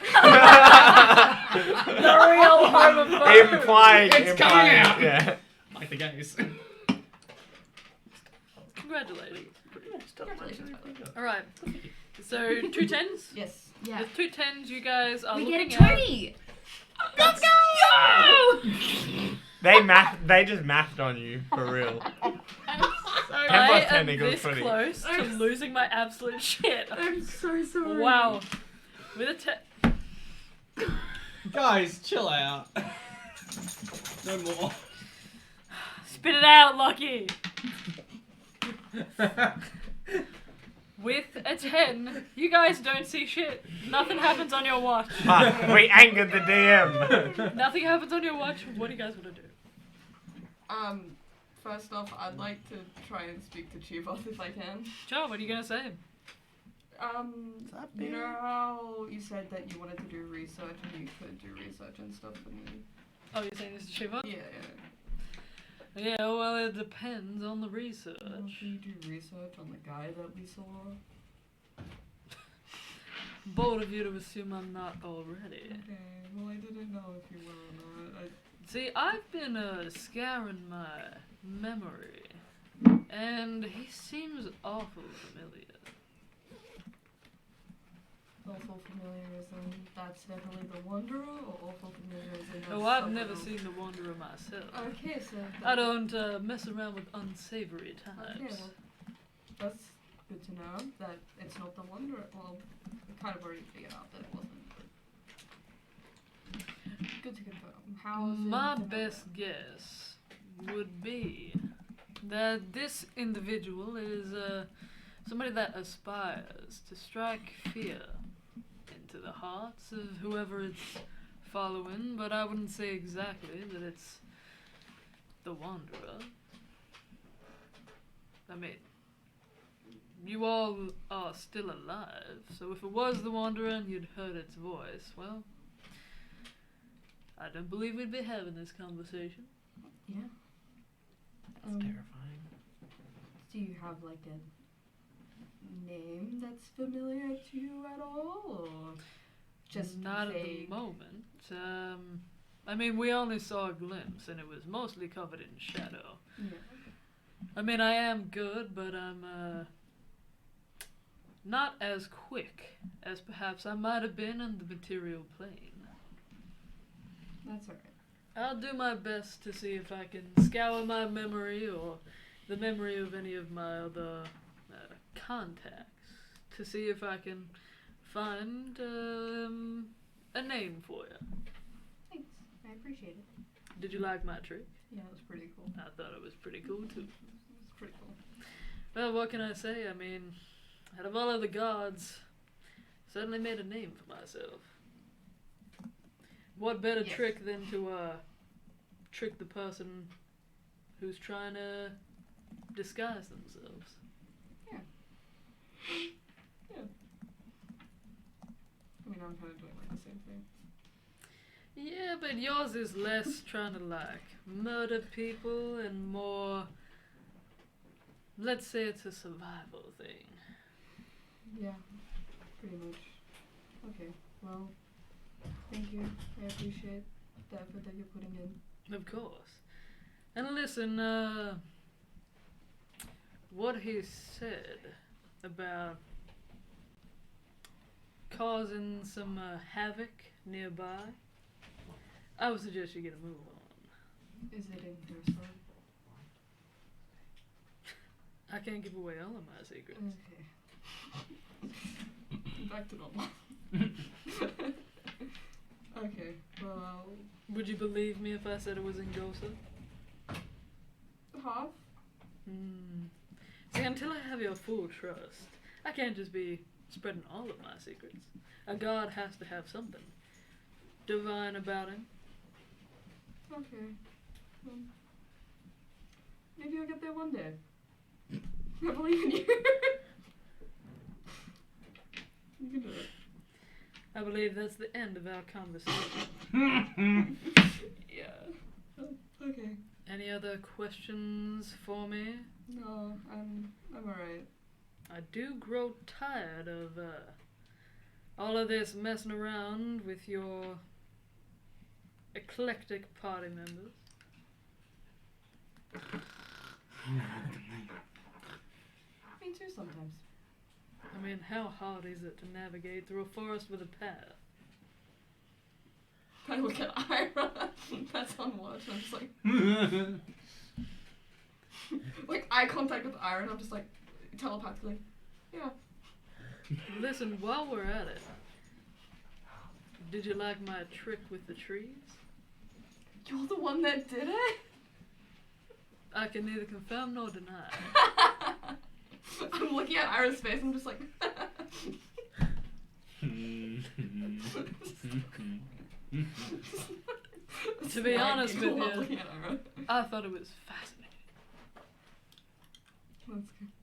real homophobe. Implying. It's coming out. Yeah. Like the gays. Congratulations. Congratulations, by the way. Alright. So, 2 10s? Yes. Yeah. With 2 10s, you guys are We looking get a at... Tony! Let's go! They just mathed on you, for real. I 10 plus am 10 equals this 20. close to losing my absolute shit. I'm so sorry. Wow. With a 10... Guys, chill out. No more. Spit it out, Lucky! With a 10, you guys don't see shit. Nothing happens on your watch. We angered the DM. Nothing happens on your watch. What do you guys want to do? First off, I'd like to try and speak to Chivas if I can. Sure, what are you going to say? You know how you said that you wanted to do research and you could do research and stuff for me? Oh, you're saying this to Shiva? Yeah. Yeah, well, it depends on the research. Can you do research on the guy that we saw? Bold of you to assume I'm not already. Okay, well I didn't know if you were or not. See, I've been scouring my memory, and he seems awful familiar. Awful familiar as in that's definitely the Wanderer, or awful familiar as in that's Oh, I've someone never else? seen the Wanderer myself. Okay, so... I don't mess around with unsavory types. Okay, well, that's good to know that it's not the Wanderer. Well, we kind of already figured out that it wasn't. But good to confirm. How's it My developed? best guess would be that this individual is somebody that aspires to strike fear into the hearts of whoever it's following, but I wouldn't say exactly that it's the Wanderer. I mean, you all are still alive, so if it was the Wanderer and you'd heard its voice, well, I don't believe we'd be having this conversation. Yeah. That's terrifying. Do you have like a name that's familiar to you at all, or just Not at the vague? moment. I mean, we only saw a glimpse, and it was mostly covered in shadow. Yeah. I mean, I am good, but I'm not as quick as perhaps I might have been in the material plane. That's alright. I'll do my best to see if I can scour my memory or the memory of any of my other contacts to see if I can find a name for you. Thanks. I appreciate it. Did you like my trick? Yeah, it was pretty cool. I thought it was pretty cool too. It's pretty cool. Well, what can I say? I mean, out of all of the gods, certainly made a name for myself. What better Yes. trick than to trick the person who's trying to disguise themselves? Yeah. I mean, I'm kind of doing like the same thing. Yeah, but yours is less trying to like murder people and more, let's say it's a survival thing. Yeah, pretty much. Okay, well, thank you. I appreciate the effort that you're putting in. Of course. And listen, what he said about causing some havoc nearby, I would suggest you get a move on. Is it in person? I can't give away all of my secrets. Okay. Back to normal. Okay, well, Would you believe me if I said it was in Gosa? half? See, until I have your full trust, I can't just be spreading all of my secrets. A god has to have something divine about him. Okay. Maybe I'll get there one day. I believe in you. You can do it. I believe that's the end of our conversation. Yeah. Oh, okay. Any other questions for me? No, I'm alright. I do grow tired of all of this messing around with your eclectic party members. Me too sometimes. I mean, how hard is it to navigate through a forest with a path? I look at Ira. That's on watch. I'm just like, like eye contact with Ira, and I'm just like telepathically, yeah. Listen, while we're at it, did you like my trick with the trees? You're the one that did it. I can neither confirm nor deny. I'm looking at Ira's face. I'm just like. To be honest with you, looking at Ira. I thought it was fascinating.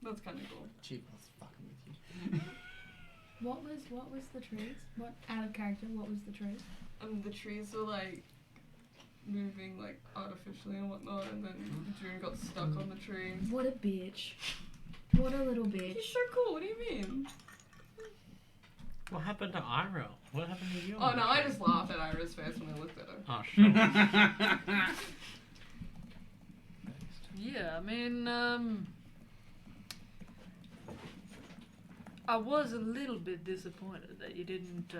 That's kind of cool. She was fucking with you. What was the trees? What out of character? What was the trees? The trees were like moving like artificially and whatnot, and then June got stuck on the tree. What a bitch. What a little bitch. He's so cool. What do you mean? What happened to Ira? What happened to you? Oh no, I just laughed at Ira's face when I looked at her. Oh, sure. Yeah, I mean, I was a little bit disappointed that you didn't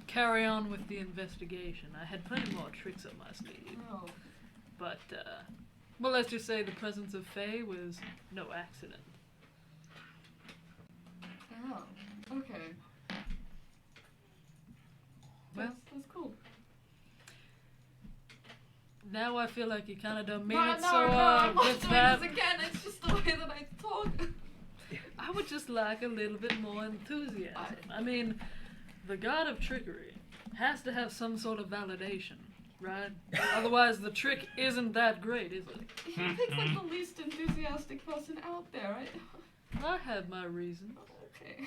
carry on with the investigation. I had plenty more tricks up my sleeve. Oh. But, well, let's just say the presence of Faye was no accident. Oh. Okay. Well, that's cool. Now I feel like you kind of don't mean No, it, no, so no, I'm not with doing that, this again. It's just the way that I talk. I would just like a little bit more enthusiasm. I mean, the god of trickery has to have some sort of validation, right? Otherwise, the trick isn't that great, is it? He picks like the least enthusiastic person out there. I have my reasons. Okay.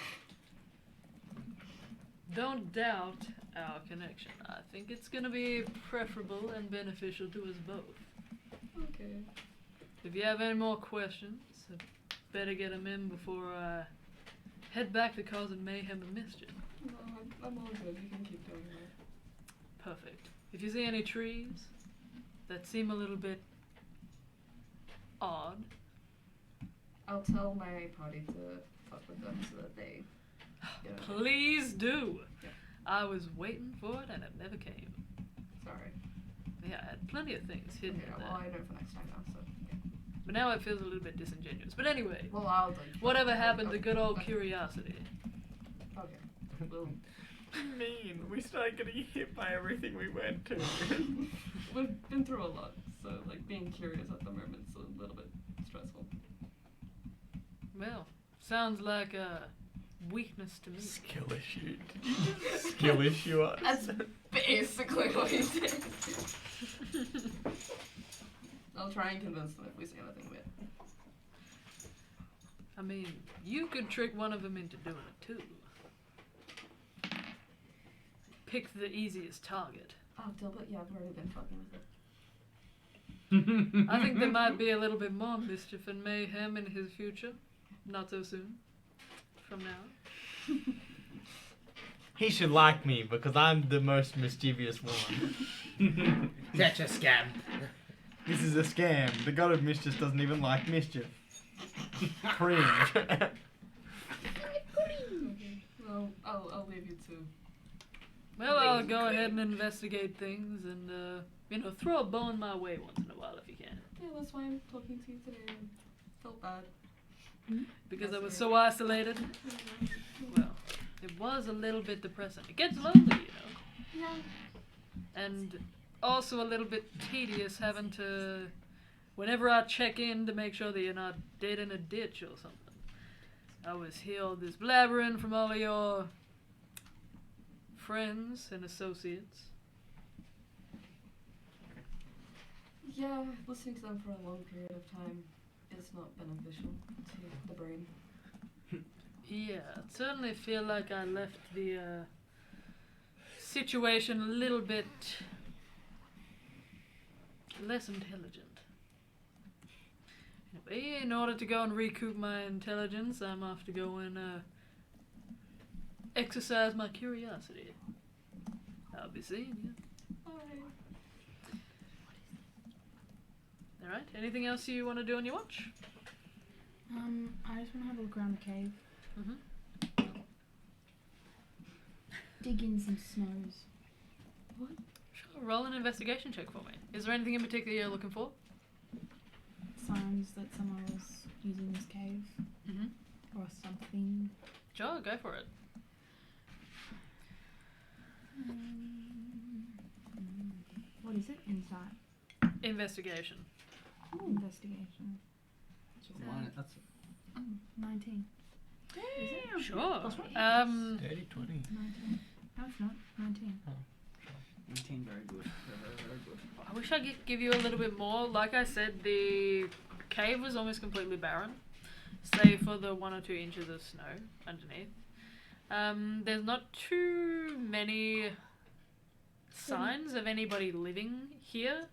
Don't doubt our connection. I think it's gonna be preferable and beneficial to us both. Okay. If you have any more questions, I better get them in before I head back to causing mayhem and mischief. No, I'm all good. You can keep doing that. Perfect. If you see any trees that seem a little bit odd, I'll tell my party to fuck with them so that they. please do. Yeah. I was waiting for it and it never came. Sorry. Yeah, I had plenty of things hidden Okay, in well, I there. know for next time now, so. Yeah. But now it feels a little bit disingenuous. But anyway, Well, I'll do. whatever happened to good old curiosity? Okay. Well, Mean. We started getting hit by everything we went to. we've been through a lot, so like being curious at the moment's a little bit stressful. Well, sounds like a weakness to me. Skill issue. Did you just skill issue us? That's basically what he did. I'll try and convince them if we say anything weird. I mean, you could trick one of them into doing it too. Pick the easiest target. Oh, Dilbert, yeah, I've already been fucking with it. I think there might be a little bit more mischief and mayhem in his future. Not so soon. From now. He should like me because I'm the most mischievous one. That's a scam. This is a scam. The god of mischief doesn't even like mischief. Cringe. Okay. Well, I'll leave you to. Well, I'll go ahead and investigate things and, throw a bone my way once in a while if you can. Yeah, that's why I'm talking to you today. I felt bad. Because I was so isolated. Well, it was a little bit depressing. It gets lonely, you know. Yeah. And also a little bit tedious having to, whenever I check in to make sure that you're not dead in a ditch or something. I always hear all this blabbering from all of your friends and associates. Yeah, listening to them for a long period of time is not beneficial to the brain. Yeah, I certainly feel like I left the situation a little bit less intelligent. Anyway, in order to go and recoup my intelligence, I'm off to go and exercise my curiosity. I'll be seeing you. Alright, anything else you want to do on your watch? I just want to have a look around the cave. Mm-hmm. Dig in some snows. Sure, roll an investigation check for me. Is there anything in particular you're looking for? Signs that someone was using this cave. Mm-hmm. Or something. Sure, go for it. What is it? Insight. Investigation. Investigation. That's 19. Is it? Sure. Plus what? Dirty 20. 19. No, it's not. 19. 19, very good. Very good. I wish I could give you a little bit more. Like I said, the cave was almost completely barren, save for the 1 or 2 inches of snow underneath. There's not too many signs of anybody living here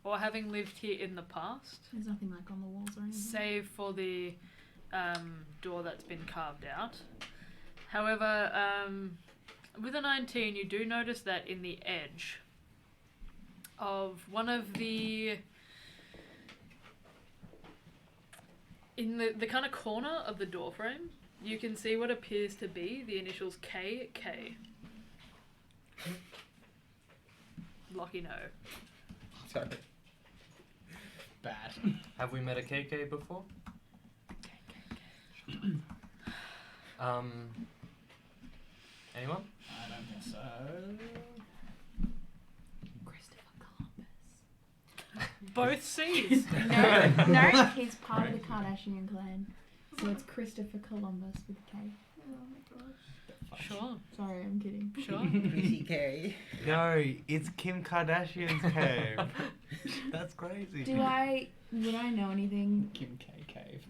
or having lived here in the past, There's nothing like on the walls or anything. save for the door that's been carved out. However, with a 19, you do notice that in the edge of one of the... in the kind of corner of the door frame, you can see what appears to be the initials KK. Lucky no. Sorry. Bad. Have we met a KK before? Anyone? I don't think so. Both C's. No, he's part of the Kardashian clan. So it's Christopher Columbus with a K. Sure. Sorry, I'm kidding. Sure. PCK. No, it's Kim Kardashian's cave. That's crazy. Would I know anything? Kim K Cave.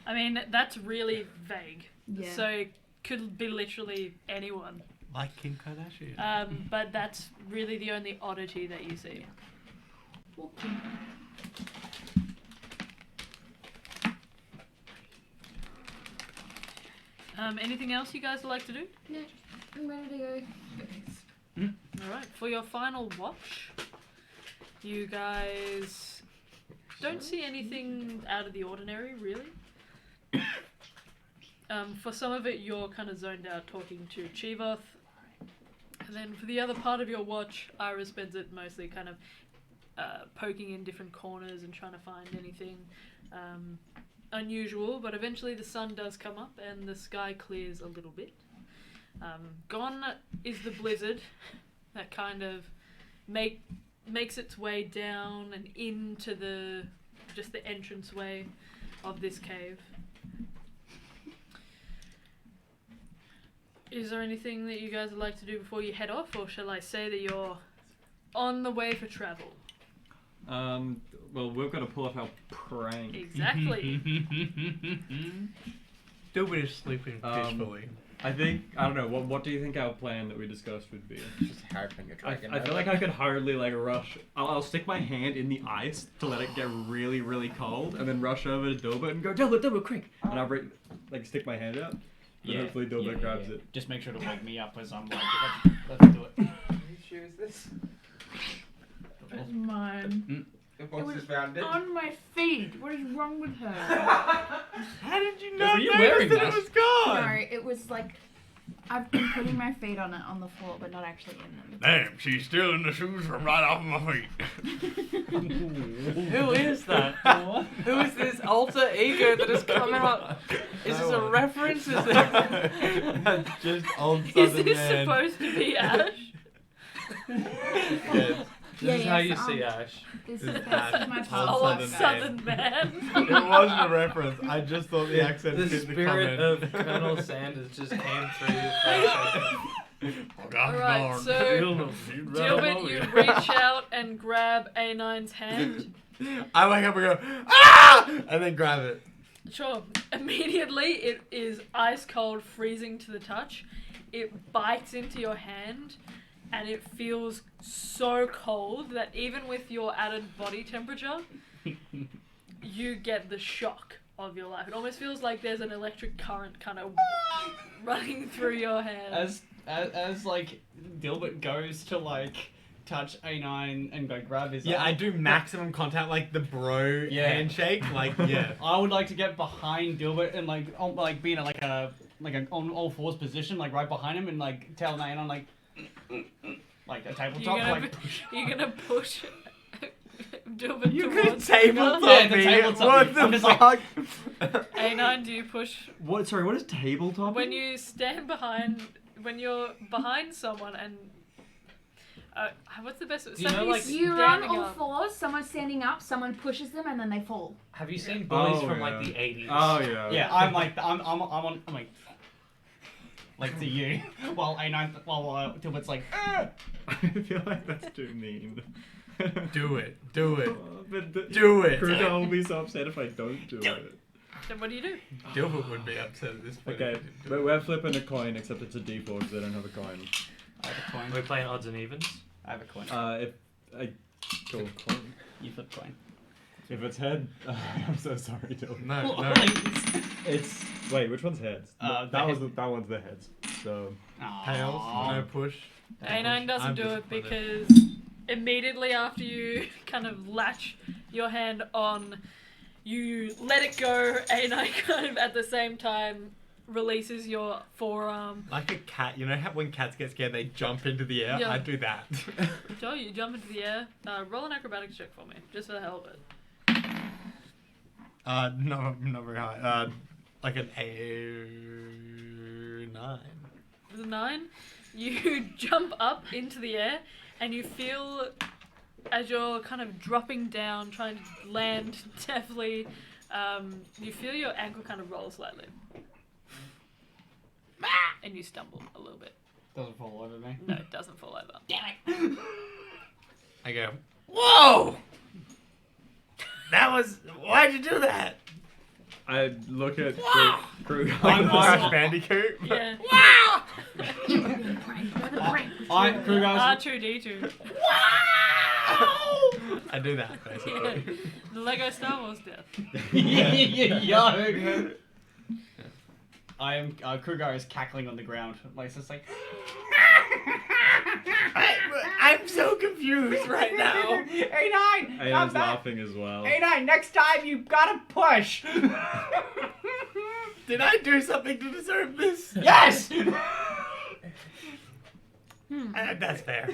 I mean, that's really vague. Yeah. So it could be literally anyone. Like Kim Kardashian. But that's really the only oddity that you see. Anything else you guys would like to do? No, I'm ready to go. Alright, for your final watch, you guys don't see anything out of the ordinary, really. For some of it, you're kind of zoned out talking to Chivoth. And then for the other part of your watch, Ira spends it mostly kind of poking in different corners and trying to find anything unusual. But eventually the sun does come up and the sky clears a little bit. Gone is the blizzard that kind of makes its way down and into the entranceway of this cave. Is there anything that you guys would like to do before you head off, or shall I say that you're on the way for travel? Well, we've got to pull off our prank. Exactly. Still be sleeping peacefully. I don't know, what do you think our plan that we discussed would be? Just hard finger dragon. I feel like I could hardly rush. I'll stick my hand in the ice to let it get really, really cold, and then rush over to Dilbert and go, Dilbert, quick! And I'll stick my hand out. And hopefully Dilbert grabs it. Just make sure to wake me up as I'm like, let's do it. Are you sure is this? That's mine. The boss just found it. On my feet. What is wrong with her? How did you not Were you notice wearing that that? it was gone? No, it was like I've been putting my feet on it on the floor, but not actually in them. Damn, she's still in the shoes from right off my feet. Who is that? Who is this alter ego that has come out? Is this a reference? Is it... That's just old Is Southern this man. supposed to be Ash? Yes. This is how you see Ash. This This is is Ash. my Old Old Southern Southern man. It wasn't a reference. I just thought the accent The fit the spirit comment. of Colonel Sanders just came through. Alright, so Gilbert, you reach out and grab A9's hand. I wake up and go, ah! And then grab it. Sure. Immediately, it is ice cold, freezing to the touch. It bites into your hand, and it feels so cold that even with your added body temperature, you get the shock of your life. It almost feels like there's an electric current kind of running through your hand. As like Dilbert goes to like touch A9 and go grab his Yeah, arm. I do maximum contact, like the bro handshake. Like, yeah. I would like to get behind Dilbert and be in a on all fours position, like right behind him, and like tell A9 like a tabletop. You're gonna push Dilbert You could towards tabletop Yeah, the me. tabletop What me. the I'm just like- fuck? A9, do you push What? Sorry, what is tabletop? when you stand behind, when you're behind someone and what's the best? you know, like, You run standing all up. fours, someone's standing up, someone pushes them, and then they fall. Have you seen boys Oh, from yeah. like the 80s? Oh yeah. Yeah, I'm like to you, while A9 Dilbert's like. I feel like that's too mean. Do it. Do it. But Do it. Kruger will be so upset if I don't do it. Then what do you do? Dilbert would be upset at this point. Okay, but we're flipping a coin, except it's a D4 because I don't have a coin. I have a coin. We're playing odds and evens. I have a coin. Cool. You flip coin. If it's head, I'm so sorry, Dylan. No. It's wait, which one's heads? That one's the heads. So Tails, no push. A9 doesn't I'm do it disappointed. because immediately after you kind of latch your hand on, you let it go. A9 kind of at the same time releases your forearm. Like a cat, you know how when cats get scared they jump into the air? Yeah. I do that. Joe, you jump into the air. Roll an acrobatics check for me, just for the hell of it. No, not very high. Like an 9. With a 9, you jump up into the air and you feel as you're kind of dropping down, trying to land deftly, you feel your ankle kind of roll slightly. And you stumble a little bit. Doesn't fall over me. No, it doesn't fall over. Damn it. I go, whoa! That was, why'd you do that? I look at Kruger. I'm Crash Bandicoot? Yeah. You're being pranked. You're the prank. Kruger's. R2D2. I do that, basically. Yeah. The Lego Star Wars death. Yo. I am. Kruger is cackling on the ground. Like it's just like. I'm so confused right now. A9. Ayan's laughing as well. A9. Next time you gotta push. Did I do something to deserve this? Yes. That's fair.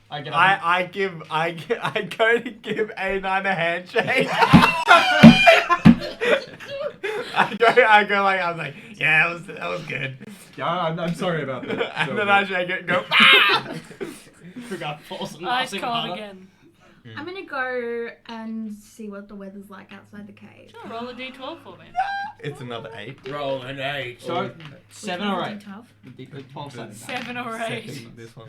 I get. I go to give A9 a handshake. I go like, I was like, yeah, that was good. Yeah, I'm sorry about that. And then I shake it and go, ah! Kruger falls and Ice laughs cold harder. again. I'm gonna go and see what the weather's like outside the cave. Sure, roll a d12 for me. It's another 8. Roll an 8. So 7 or 8. Tough. 12 sided. 7 or 8. This one.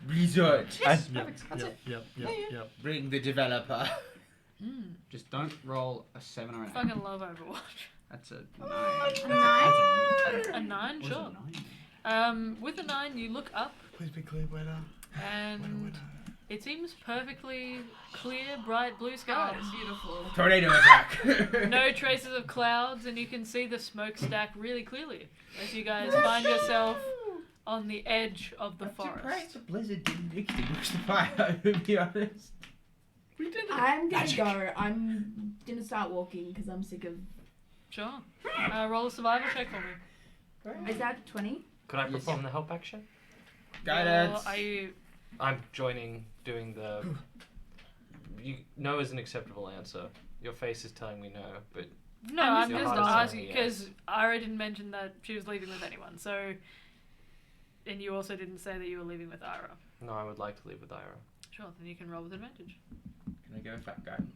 Resort. Yes, Yep, perfect. That's it. Yep. Bring the developer. Just don't roll a 7 or an 8. Fucking love Overwatch. That's a 9. A 9? A 9, What is sure. a 9? With a 9, you look up Please be clear weather. and it seems perfectly clear, bright blue skies. Oh, beautiful. Tornado attack. No traces of clouds, and you can see the smokestack really clearly as you guys find yourself on the edge of the I'm forest. surprised the blizzard didn't extinguish the fire, to be honest. We did it. I'm gonna go. I'm gonna start walking because I'm sick of. Sure. Roll a survival check for me. Is that 20? Could I perform the help action? Guidance. Or are you... I'm joining, doing the. No is an acceptable answer. Your face is telling me no, but No, I'm Your just heart is telling asking me because Ira didn't mention that she was leaving with anyone. So, and you also didn't say that you were leaving with Ira. no, I would like to leave with Ira. Sure, then you can roll with advantage. Can I go with that guidance?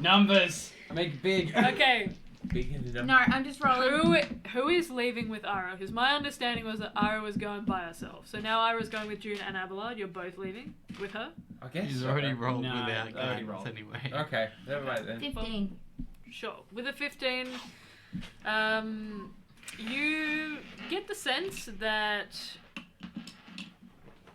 Numbers. Make big. Okay, No, I'm just rolling. Who is leaving with Ira? Because my understanding was that Ira was going by herself. So now Ira's going with June and Abelard. You're both leaving with her? I guess. He's already rolled No, without I already guidance rolled. anyway. Okay, never mind then. 15. Sure. With a 15, you get the sense that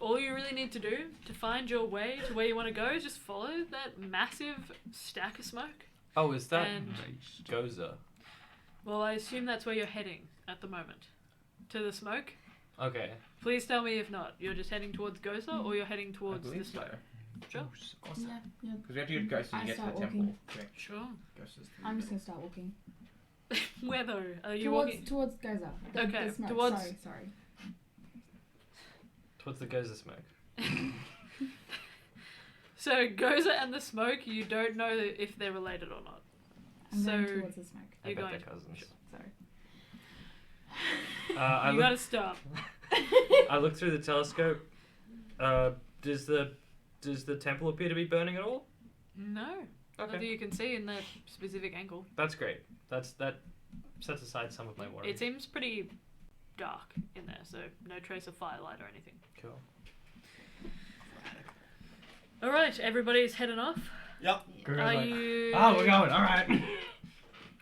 all you really need to do to find your way to where you want to go is just follow that massive stack of smoke. Oh, is that And, Goza? well, I assume that's where you're heading at the moment. To the smoke? Okay. Please tell me if not. You're just heading towards Goza or you're heading I towards the believe so. smoke? Sure. Yeah, yeah. Because we have to get ghosts to I get to the start temple. walking. Sure. I'm just gonna start walking. Where though? Are you Towards walking? towards Goza. Okay, The smoke. towards- Sorry. Towards the Goza smoke. So Goza and the smoke, you don't know if they're related or not. I'm So going towards the smoke. I you're bet going. they're cousins. Sorry. I You look, gotta stop. I look through the telescope. Does the temple appear to be burning at all? No. Not that Okay. you can see in that specific angle. That's great. That sets aside some of my worries. It seems pretty dark in there, so no trace of firelight or anything. Cool. All right, everybody's heading off. Yep. Are you? Oh, we're going. All right.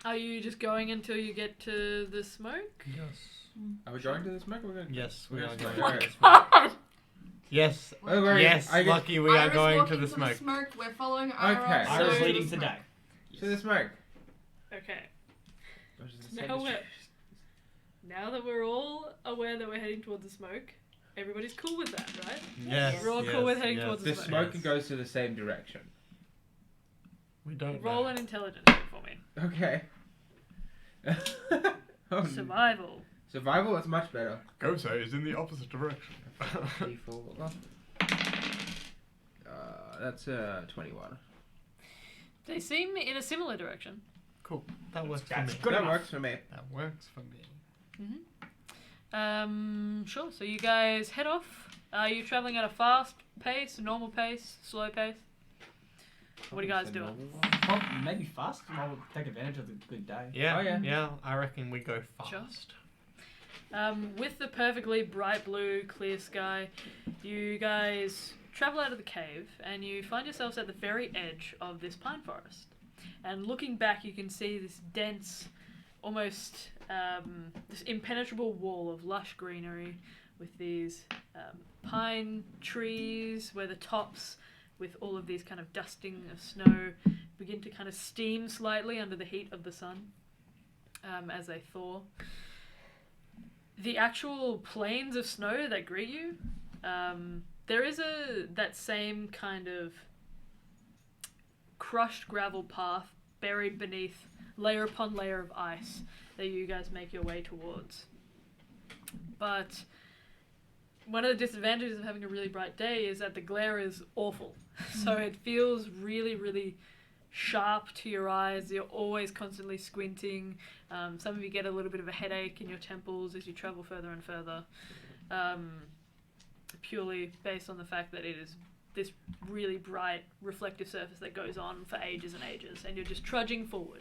Are you just going until you get to the smoke? Yes. Are we going to the smoke? Or we're going. Yes, We're we gonna are go going. to the smoke. Yes. Oh, we're- Yes, I guess- Lucky, we are Ira's going walking to the smoke. We're following Ira. Okay. so Ira's So- leading the to smoke. die. To the smoke. Okay. Which is the Now same as- we're- Now that we're all aware that we're heading towards the smoke, everybody's cool with that, right? Yes. We're all yes, cool with heading yes. towards The smoke. smoke goes to the same direction. We don't Roll know. an intelligence check for me. Okay. Oh, Survival. survival. That's much better. Gozo is in the opposite direction. D4. That's 21. They seem in a similar direction. Cool. That works for That's me. good that enough. works for me. That works for me. Sure. So you guys head off. Are you traveling at a fast pace, normal pace, slow pace? What are you guys doing? Well, maybe fast. I'll take advantage of the good day. Yeah, Oh, yeah. yeah. I reckon we go fast. Sure. With the perfectly bright blue, clear sky, you guys travel out of the cave and you find yourselves at the very edge of this pine forest. And looking back, you can see this dense, almost this impenetrable wall of lush greenery with these pine trees where the tops, with all of these kind of dusting of snow, begin to kind of steam slightly under the heat of the sun as they thaw. The actual plains of snow that greet you, there is that same kind of crushed gravel path buried beneath layer upon layer of ice that you guys make your way towards. But one of the disadvantages of having a really bright day is that the glare is awful. So it feels really, really sharp to your eyes. You're always constantly squinting. Some of you get a little bit of a headache in your temples as you travel further and further, purely based on the fact that it is this really bright, reflective surface that goes on for ages and ages, and you're just trudging forward.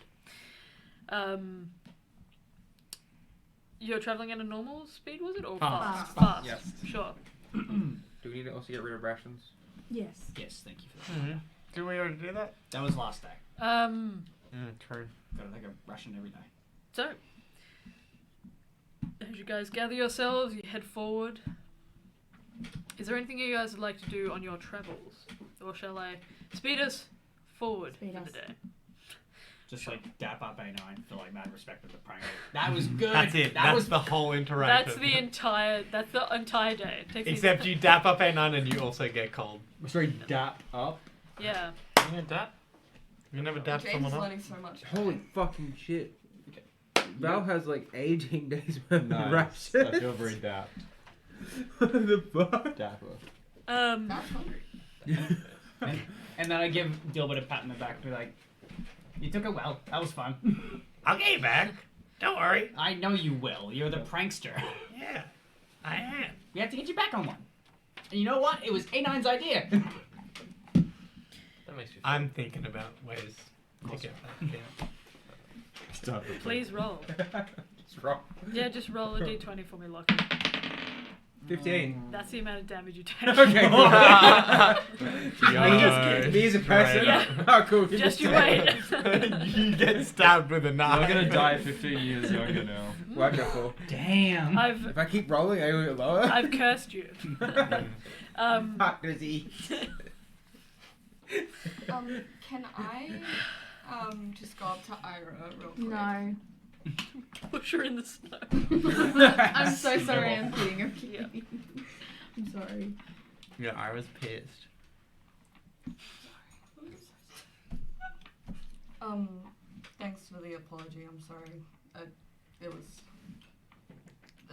You're traveling at a normal speed, was it? Or Fast. Fast. Yes. Sure. Do we need to also get rid of rations? Yes. Yes, thank you for that. Mm-hmm. Did we already do that? That was last day. True. Gotta take a ration every day. So, as you guys gather yourselves, you head forward. Is there anything you guys would like to do on your travels? Or shall I speed us forward Speed for us. the day? Just like dap up A9 for like mad respect with the prank. That was good. That's it. That That's was the whole interaction. That's the entire day. It takes Except you dap up A9 and you also get cold. Sorry, dap up. Yeah. You know that? You never dap James someone is up? learning so much. Holy fucking shit. Val has like aging days worth of Nice. rations. I feel very dapped. What the fuck? Dapper. That's hungry. and then I give Dilbert a pat in the back and be like, you took it well. That was fun. I'll get you back. Don't worry. I know you will. You're the prankster. Yeah, I am. We have to get you back on one. And you know what? It was A9's idea. That makes me feel I'm thinking about ways to get back. Yeah. Start the Please roll. It's wrong. Yeah, just roll a d20 for me, Lockie. 15. That's the amount of damage you take. Okay, cool. Yo, Me as a person? Yeah. Oh, cool. Just you wait. You get stabbed with a knife. You're gonna die 15 years younger now. Wonderful. Damn. If I keep rolling, I go lower. I've cursed you. Hot dizzy. Can I just go up to Ira real quick? No. Push her in the snow. I'm so sorry. I'm kidding. I'm kidding. I'm sorry. Yeah, I was pissed. Thanks for the apology. I'm sorry. It was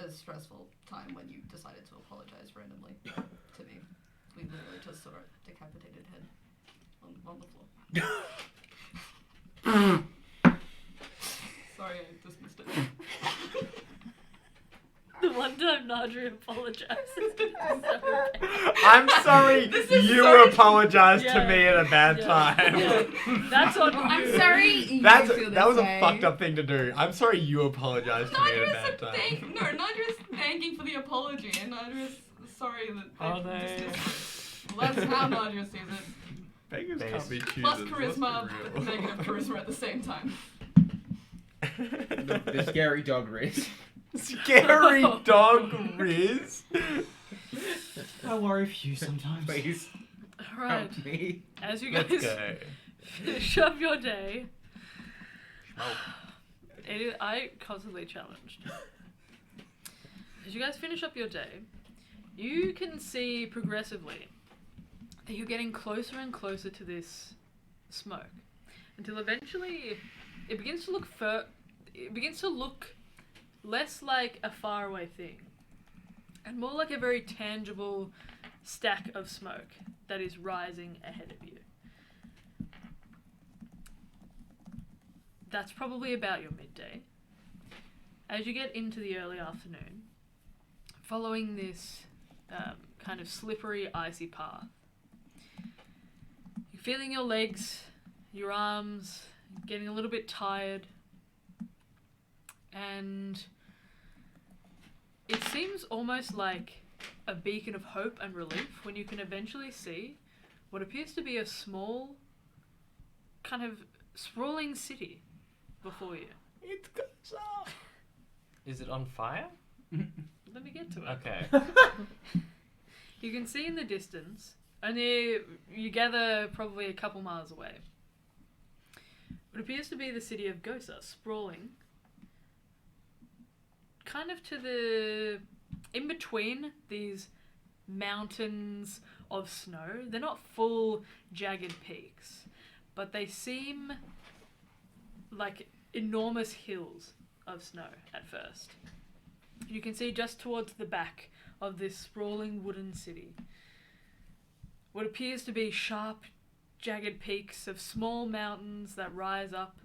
a stressful time when you decided to apologize randomly to me. We literally just saw a decapitated head on the floor. Sorry, I dismissed it. The one time Nadri apologizes. I'm sorry you apologized to me at a bad time. Yeah. That's on you. I'm sorry. You That feel this was way. a fucked up thing to do. I'm sorry you apologized to me at a bad time. Nadra's thanking for the apology, and Nadra's sorry that Are they? Well, that's how Nadra sees it. Beggars can't be choosers. Plus let's be charisma, real. negative charisma at the same time. The scary dog race. Scary dog Riz. I worry for you sometimes. Please Alright. help me. As you Let's guys go. finish up your day, I constantly challenged. As you guys finish up your day, you can see progressively that you're getting closer and closer to this smoke, until eventually it begins to look less like a faraway thing, and more like a very tangible stack of smoke that is rising ahead of you. That's probably about your midday. As you get into the early afternoon, following this kind of slippery, icy path, you're feeling your legs, your arms, getting a little bit tired, and it seems almost like a beacon of hope and relief when you can eventually see what appears to be a small, kind of sprawling city before you. It's Gaza. Is it on fire? Let me get to it. Okay. You can see in the distance, only you gather probably a couple miles away, what appears to be the city of Gosa, sprawling kind of to the in between these mountains of snow. They're not full jagged peaks, but they seem like enormous hills of snow at first. You can see just towards the back of this sprawling wooden city what appears to be sharp, jagged peaks of small mountains that rise up,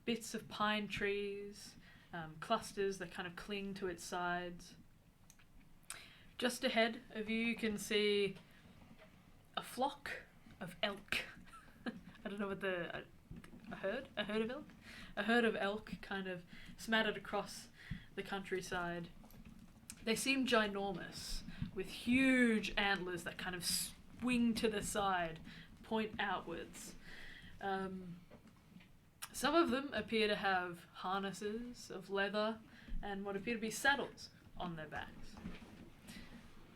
bits of pine trees, clusters that kind of cling to its sides. Just ahead of you, you can see a flock of elk. I don't know what a herd of elk? A herd of elk kind of smattered across the countryside. They seem ginormous, with huge antlers that kind of swing to the side, point outwards. Some of them appear to have harnesses of leather and what appear to be saddles on their backs.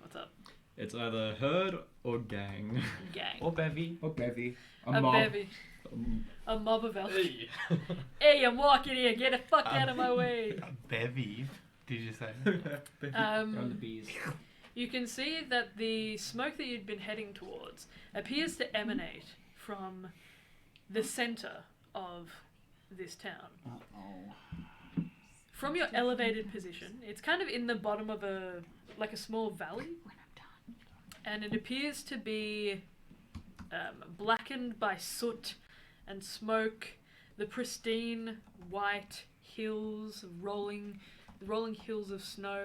What's up? It's either herd or gang. Gang. Or bevy. Or bevy. A mob. bevy. A mob of elk. Hey, I'm walking here. Get the fuck out of my way. Bevy, did you say? On the bees. You can see that the smoke that you'd been heading towards appears to emanate from the center of this town. Uh-oh. From your elevated position, it's kind of in the bottom of a small valley, and it appears to be blackened by soot and smoke. The pristine white hills, rolling hills of snow,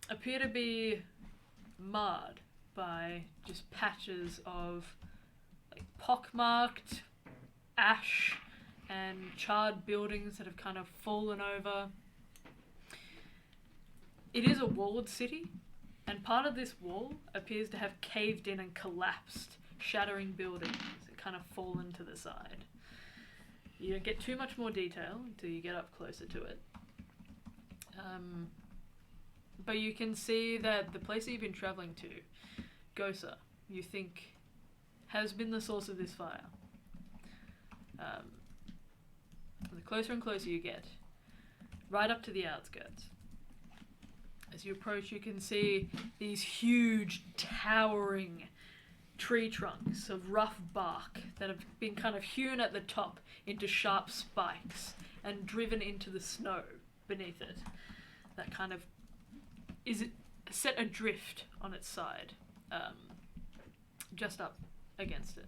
appear to be marred by just patches of pockmarked ash and charred buildings that have kind of fallen over. It is a walled city, and part of this wall appears to have caved in and collapsed, shattering buildings that kind of fallen to the side. You don't get too much more detail until you get up closer to it. But you can see that the place that you've been travelling to, Gosa, you think has been the source of this fire. The closer and closer you get, right up to the outskirts. As you approach, you can see these huge, towering tree trunks of rough bark that have been kind of hewn at the top into sharp spikes and driven into the snow beneath it. That kind of is set adrift on its side, just up against it.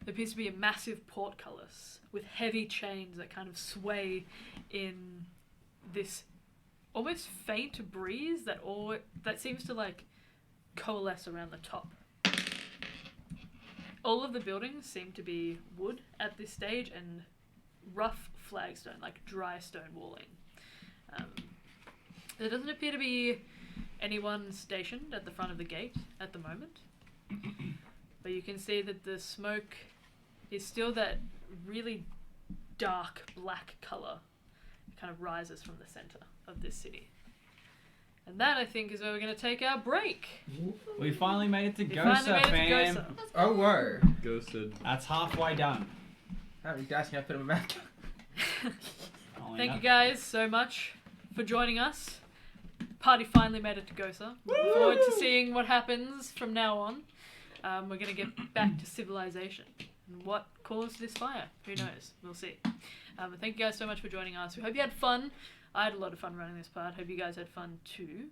There appears to be a massive portcullis with heavy chains that kind of sway in this almost faint breeze that seems to like coalesce around the top. All of the buildings seem to be wood at this stage and rough flagstone, like dry stone walling. There doesn't appear to be anyone stationed at the front of the gate at the moment, but you can see that the smoke is still that really dark black colour. It kind of rises from the centre of this city. And that, I think, is where we're going to take our break. We finally made it to We finally Gosa, made it to fam. Gosa. Oh, whoa. Ghosted. That's halfway done. How many dice can I put in my back? Thank you guys so much for joining us. Party finally made it to Gosa. Look forward to seeing what happens from now on. We're going to get back to civilization. And what caused this fire? Who knows? We'll see. But thank you guys so much for joining us. We hope you had fun. I had a lot of fun running this part. Hope you guys had fun too.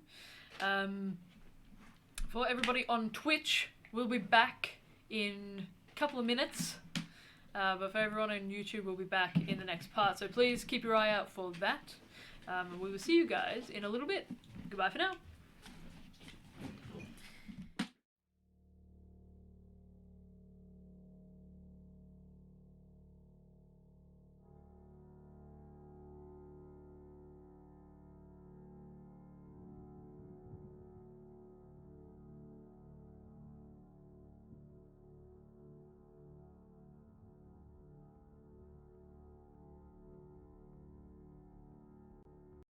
For everybody on Twitch, we'll be back in a couple of minutes. But for everyone on YouTube, we'll be back in the next part. So please keep your eye out for that. And we will see you guys in a little bit. Goodbye for now.